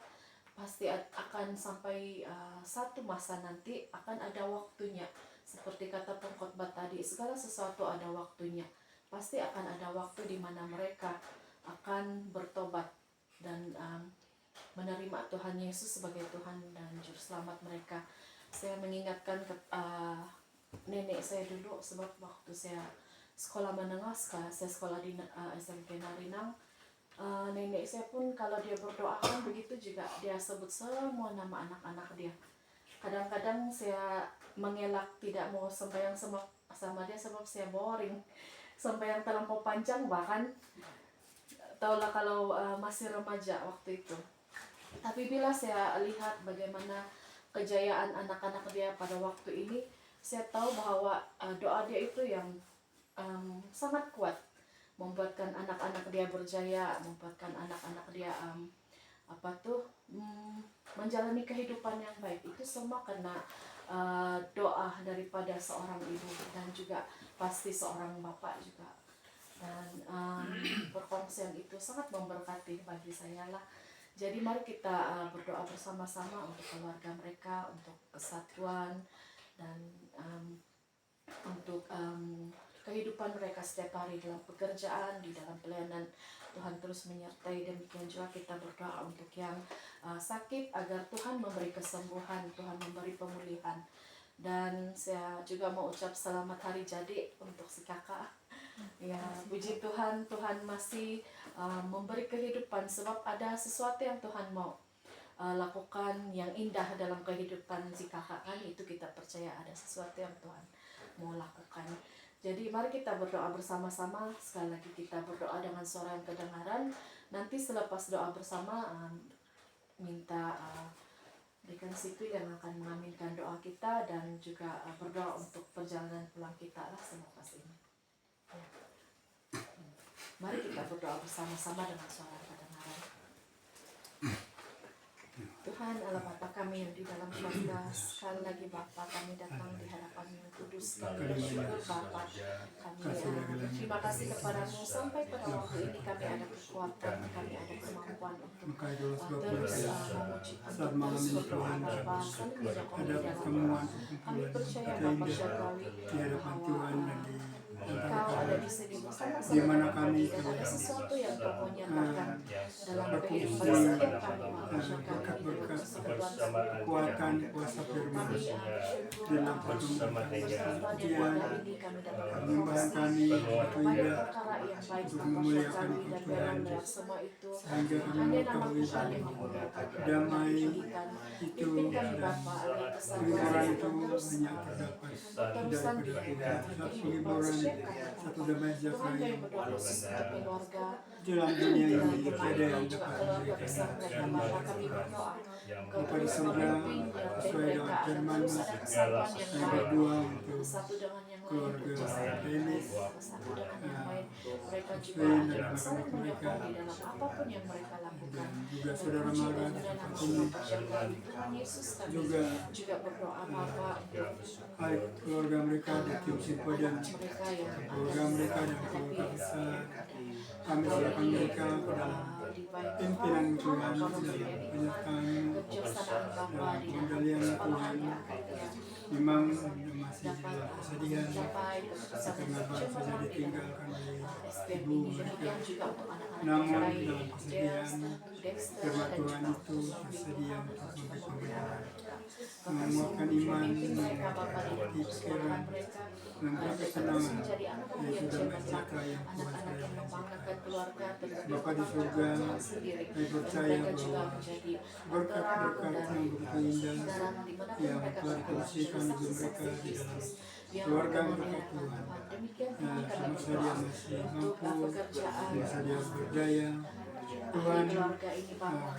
pasti akan sampai satu masa nanti akan ada waktunya. Seperti kata pengkhotbah tadi, segala sesuatu ada waktunya. pasti akan ada waktu di mana mereka akan bertobat dan menerima Tuhan Yesus sebagai Tuhan dan Juru Selamat mereka. Saya mengingatkan nenek saya dulu, sebab waktu saya sekolah menengah, saya sekolah di SMK Narinang, nenek saya pun kalau dia berdoa kan begitu juga, dia sebut semua nama anak-anak dia. Kadang-kadang saya mengelak tidak mau sembahyang sama dia sebab saya boring, sembahyang terlampau panjang, bahkan taulah kalau masih remaja waktu itu. Tapi bila saya lihat bagaimana kejayaan anak-anak dia pada waktu ini, saya tahu bahwa doa dia itu yang sangat kuat, membuatkan anak-anak dia berjaya, membuatkan anak-anak dia menjalani kehidupan yang baik. Itu semua karena doa daripada seorang ibu dan juga pasti seorang bapak juga. Dan perkongsian itu sangat memberkati bagi saya lah. Jadi mari kita berdoa bersama-sama untuk keluarga mereka, untuk kesatuan dan untuk kehidupan mereka setiap hari dalam pekerjaan, di dalam pelayanan. Tuhan terus menyertai. Demikian juga kita berdoa untuk yang sakit agar Tuhan memberi kesembuhan, Tuhan memberi pemulihan. Dan saya juga mau ucap selamat hari jadi untuk si kakak. Ya, puji Tuhan, Tuhan masih memberi kehidupan sebab ada sesuatu yang Tuhan mau lakukan yang indah dalam kehidupan si kakak kan. Itu kita percaya ada sesuatu yang Tuhan mau lakukan. Jadi mari kita berdoa bersama-sama. Sekali lagi kita berdoa dengan suara yang kedengaran. Nanti selepas doa bersama minta Dekan Sipil yang akan mengaminkan doa kita dan juga berdoa untuk perjalanan pulang kita lah selepas ini. Ya. Mari kita berdoa bersama-sama dengan suara yang kedengaran. Tuhan Allah Bapa kami yang di dalam surga, sekali lagi Bapa kami datang di hadapan yang kudus, kami bersyukur Bapa, kami terima kasih kepadamu sampai pada waktu ini kami ada kekuatan, kami ada kemampuan untuk terus memuji, terus berdoa Bapa, kami menyokong di dalam doa, kami percaya Bapa Syargawi bahwa Engkau ada di sini bersama-sama kami dan ada sesuatu yang Kau mau nyatakan dalam kehidupan setiap kami
kekuatan kuasa firman dalam perjumpaan ini kami dapat kami
perkara yang baik untuk memuliakan Tuhan semua itu
sehingga kami mengetahui damai itu dan penghiburan itu hanya terdapat dari Tuhan. Satu penghiburan, satu damai sejahtera yang dalam dunia ini tiada yang dapat memberikan Bapa di surga, sesuai dengan firman-Mu, yang berdua untuk keluarga ini,
mereka juga saling menyokong di dalam apapun yang mereka lakukan.
dan juga saudara Mara ini
juga berdoa Bapa
baik keluarga mereka di tim Simpodan, keluarga mereka dan keluarga besar. Kami serahkan mereka ke dalam pimpinan Tuhan, dalam penyertaan-Mu, dalam pengendalian Tuhan. Memang masih dalam kesedihan karena bangsa ditinggalkan oleh ibu mereka. Namun dalam kesedihan, firman Tuhan itu bersedia untuk memberi pembenaran, menguatkan iman, mengerti pikiran, memberi kesenangan, yaitu damai sejahtera yang Tuhan sediakan. Bapa di surga, kami percaya bahwa berkat-berkat yang begitu indah yang telah dikasihkan ibu mereka di dalam keluarga mereka Tuhan, semasa dia masih mampu, semasa dia berdaya, Tuhan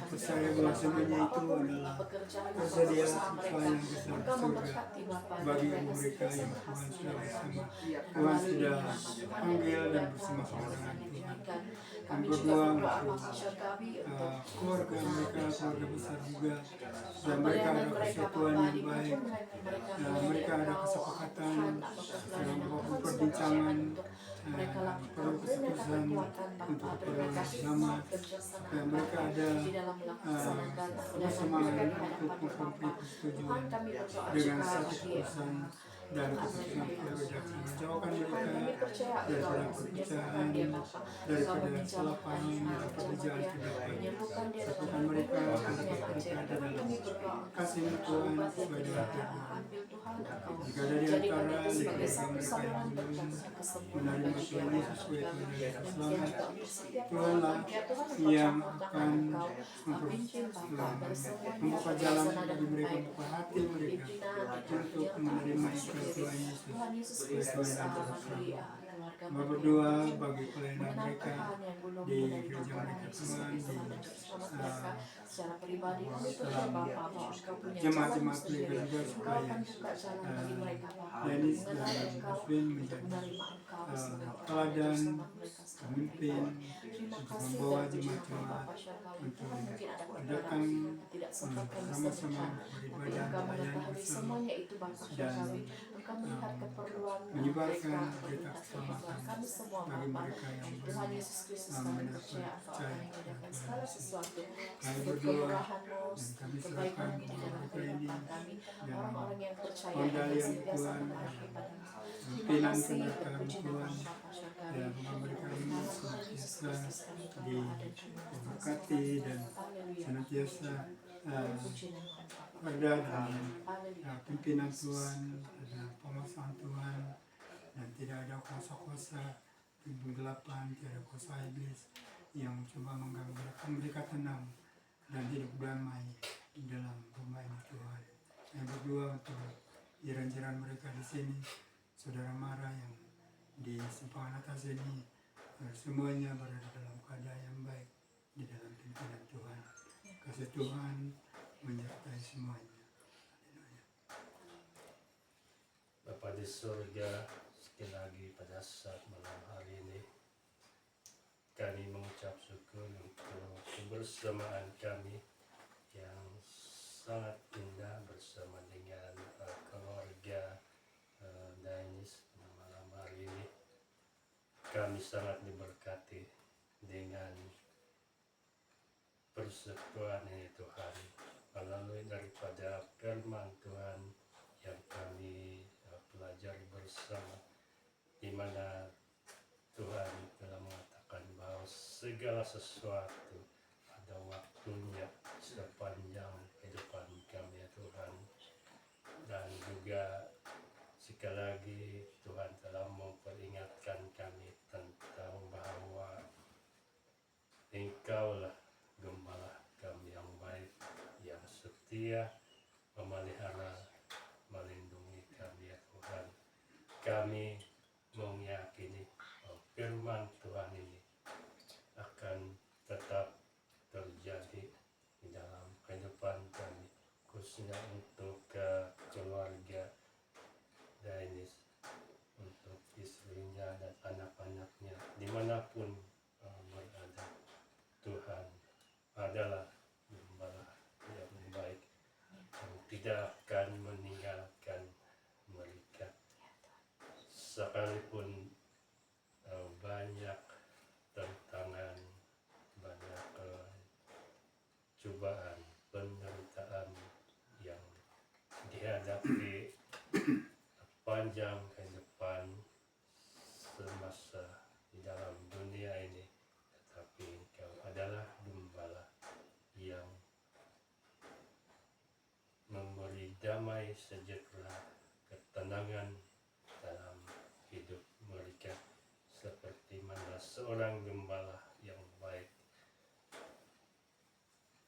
percaya bahwa semuanya itu adalah persediaan Tuhan yang besar surga bagi ibu mereka yang Tuhan sudah bersama. Tuhan sudah panggil dan bersama-sama dengan Tuhan. Kami berdoa untuk keluarga mereka, keluarga besar juga, dan mereka ada kesatuan yang baik, mereka ada kesepakatan dalam beberapa perbincangan, perlu kesuksesan untuk keperluan bersama, dan mereka ada kebersamaan untuk mengkomplit persetujuan dengan satu keputusan dan keputusan keluarga. Jauhkan mereka
Kami percaya
dari
Engkau
dalam
yang menyembuhkan
perpecahan,
dia Bapa. Engkau
daripada
menjamahkan
kesalahpahaman,
dia,
daripada jalan
dia,
tidak baik.
menyembuhkan dia dengan
Satukan mereka,
roh
satukan
yang
mereka
ajaib.
di dalam
Kami berdoa
kasih Tuhan
obat dan
sesuai dengan
penyembuhan.
firman.
Ambil Tuhan Engkau.
Jika ada di
Jadikan
antara
itu sebagai
keluarga
satu
mereka
saluran
yang belum
berkat dan kesembuhan
menerima
bagi dia
Tuhan
Bapa
Yesus sebagai
Surgawi.
Tuhan dan
Demikian
Selamat,
juga untuk setiap
Tuhanlah
orang yang Tuhan
yang
mempercampur tangan
akan
Engkau. Pimpin Bapa dari semuanya
membuka jalan
berlaksana
bagi
dengan
mereka,
baik.
membuka hati mereka untuk menerima ikhlas Tuhan Yesus.
Tuhan Yesus
sebagai
Kristus
Tuhan dan Juru
bagi
Selamat.
keluarga
Hamba
mereka
berdoa
yang
bagi pelayanan
mengenal
mereka
Tuhan yang belum
di
menerima
gereja
Tuhan
mereka
Yesus
Tuhan,
sebagai
di
Tuhan dan Juru Selamat mereka secara pribadi. Kami percaya
dalam
Bapa bahwa Engkau punya
jemaat-jemaat
jalan
mereka
sendiri.
juga
Engkau
supaya
akan buka jalan bagi mereka Bapa
Dennis
untuk
dan
mengenal Engkau,
Muslim
untuk
menjadi
menerima Engkau sebagai Tuhan dan Juru
teladan
Selamat mereka secara
pemimpin
pribadi. Terima
untuk
kasih
membawa
dan puji nama
jemaat-jemaat
Bapa Syargawi.
untuk
Tuhan mungkin ada perkara
datang
yang tidak sempat kami
bersama-sama
sebutkan, tapi
beribadah,
Engkau
melayani
mengetahui
bersama,
semuanya itu Bapa
dan
Syargawi. Engkau melihat keperluan
menyebarkan
mereka,
berita
melihat
keselamatan
kebutuhan kami semua
bagi
Bapa.
mereka yang
Dan
belum
Tuhan Yesus Kristus kami
mendapat
percaya Engkau akan
percaya
menyediakan
kepada
segala
Tuhan.
sesuatu,
Kami
setiap
berdoa
kemurahan-Mu,
dan kami serahkan
kebaikan-Mu di
kepada
dalam
mereka ini
kehidupan kami,
dan
orang-orang yang percaya dan
pengendalian
senantiasa
Tuhan,
mengharap kepada-Mu. Terima
pimpinan
kasih dan
kehendak
puji nama
Tuhan,
Bapa Syargawi.
dan memberikan
Dalam nama Tuhan Yesus
senantiasa
Kristus kami berdoa dan kami
diberkati dan
Haleluya.
senantiasa
Puji nama Bapa.
ada dalam
Haleluya.
pimpinan Tuhan, ada penguasaan Tuhan, dan tidak ada kuasa-kuasa kegelapan, tidak ada kuasa iblis yang coba mengganggu mereka. Mereka tenang dan hidup damai di dalam rumah ini Tuhan. Yang berdua untuk jiran-jiran mereka di sini, saudara Mara yang di Simpangan Atas ini, semuanya berada dalam keadaan yang baik di dalam pimpinan Tuhan. Kasih Tuhan menyertai semuanya. Haleluya.
Bapa di surga, sekali lagi pada saat malam hari ini kami mengucap syukur untuk kebersamaan kami yang sangat indah bersama dengan keluarga Dennis pada malam hari ini. Kami sangat diberkati dengan persekutuan ini Tuhan, melalui daripada firman Tuhan yang kami pelajari bersama, di mana Tuhan telah mengatakan bahwa segala sesuatu ada waktunya sepanjang kehidupan kami ya Tuhan. Dan juga sekali lagi Tuhan telah memperingatkan kami tentang bahwa Engkaulah gembala kami yang baik, yang setia, memelihara, melindungi kami ya Tuhan. Kami meyakini bahwa firman Tuhan ini akan tetap terjadi di dalam kehidupan kami, khususnya untuk keluarga Dennis, untuk istrinya dan anak-anaknya dimanapun berada. Tuhan adalah gembala yang baik yang tidak akan meninggalkan mereka sekalipun banyak tantangan, banyak cobaan, penderitaan yang dihadapi panjang kehidupan semasa di dalam dunia ini, tetapi Engkau adalah gembala yang memberi damai sejahtera, ketenangan dalam hidup mereka, seperti mana seorang gembala yang baik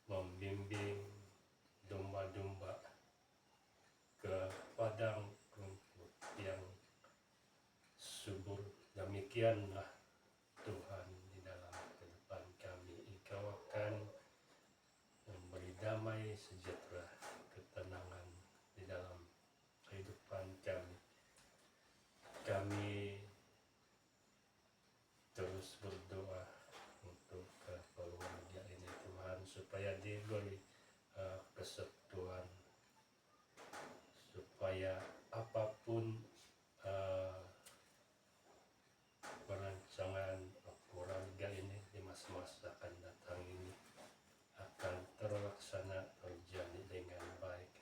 membimbing domba-domba ke padang rumput yang subur. Demikianlah Tuhan di dalam kehidupan kami, Engkau akan memberi damai sejahtera, ketenangan di dalam kehidupan kami. Kami terus berdoa untuk keluarga ini Tuhan, supaya diberi kesatuan, supaya apapun perancangan keluarga ini di masa-masa akan datang ini akan terlaksana, terjadi dengan baik,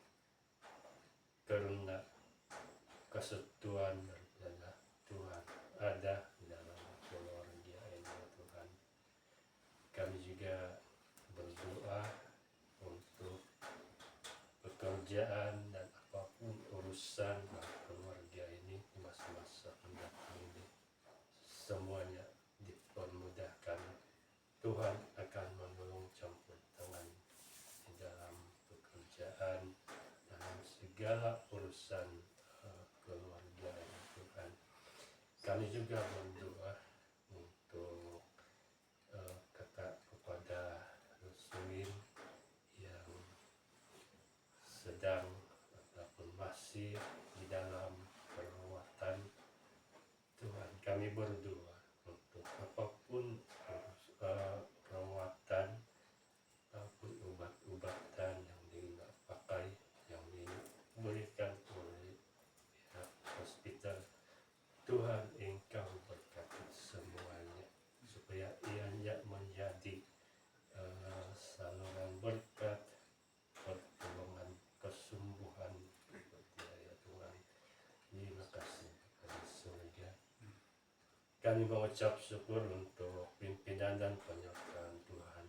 segala urusan keluarga ya Tuhan. Kami juga berdoa untuk kepada Rusmin yang sedang ataupun masih di dalam perawatan. Tuhan, kami berdoa untuk apapun perawatan ataupun obat-obatan yang dipakai, yang diberikan oleh pihak hospital. Tuhan, Engkau berkati semuanya supaya ianya menjadi saluran berkat, pertolongan, kesembuhan ya Tuhan. Terima kasih kepada surga. Kami mengucap syukur untuk pimpinan dan penyertaan Tuhan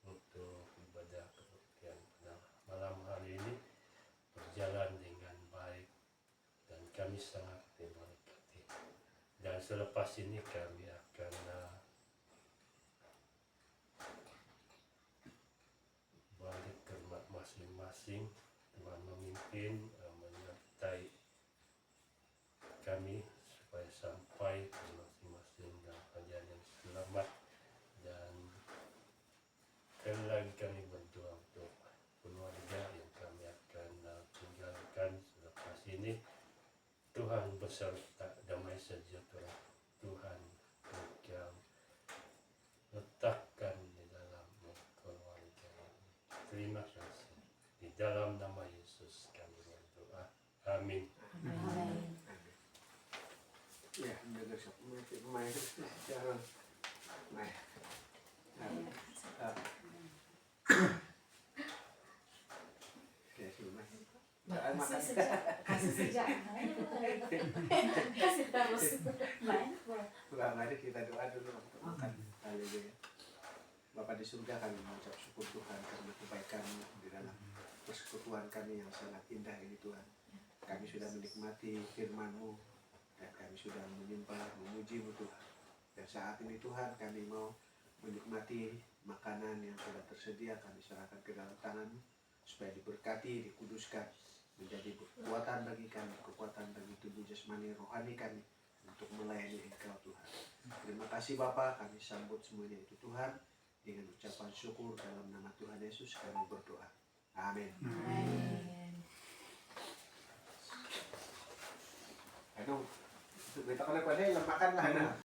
untuk ibadah kebaktian pada malam hari ini berjalan dengan baik dan kami sangat diberkati. Dan selepas ini kami akan balik ke rumah masing-masing. Tuhan memimpin, menyertai kami supaya sampai ke masing-masing dalam perjalanan yang selamat. Dan sekali lagi kami berdoa untuk keluarga yang kami akan tinggalkan selepas ini. Tuhan beserta damai sejahtera Tuhan Engkau letakkan di dalam keluarga ini. Terima kasih. Di dalam nama Yesus kami berdoa. Amin.
Amin.
Ya, mendengar siapa main secara main. Ya, sudah.
Kasih sejak kasih terus main
Pulang mari kita doa dulu untuk makan. Haleluya. Bapa di surga, kami mengucap syukur Tuhan karena kebaikan di dalam persekutuan kami yang sangat indah ini Tuhan. Kami sudah menikmati firman-Mu dan kami sudah menyembah, memuji-Mu Tuhan. Dan saat ini Tuhan kami mau menikmati makanan yang sudah tersedia, kami serahkan ke dalam tangan-Mu supaya diberkati, dikuduskan, menjadi kekuatan bagi kami, kekuatan bagi tubuh jasmani rohani kami untuk melayani Engkau Tuhan. Terima kasih Bapa, kami sambut semuanya itu Tuhan dengan ucapan syukur dalam nama Tuhan Yesus kami berdoa. Amin.
Amin.
Aduh, kita kalau pada makan lah.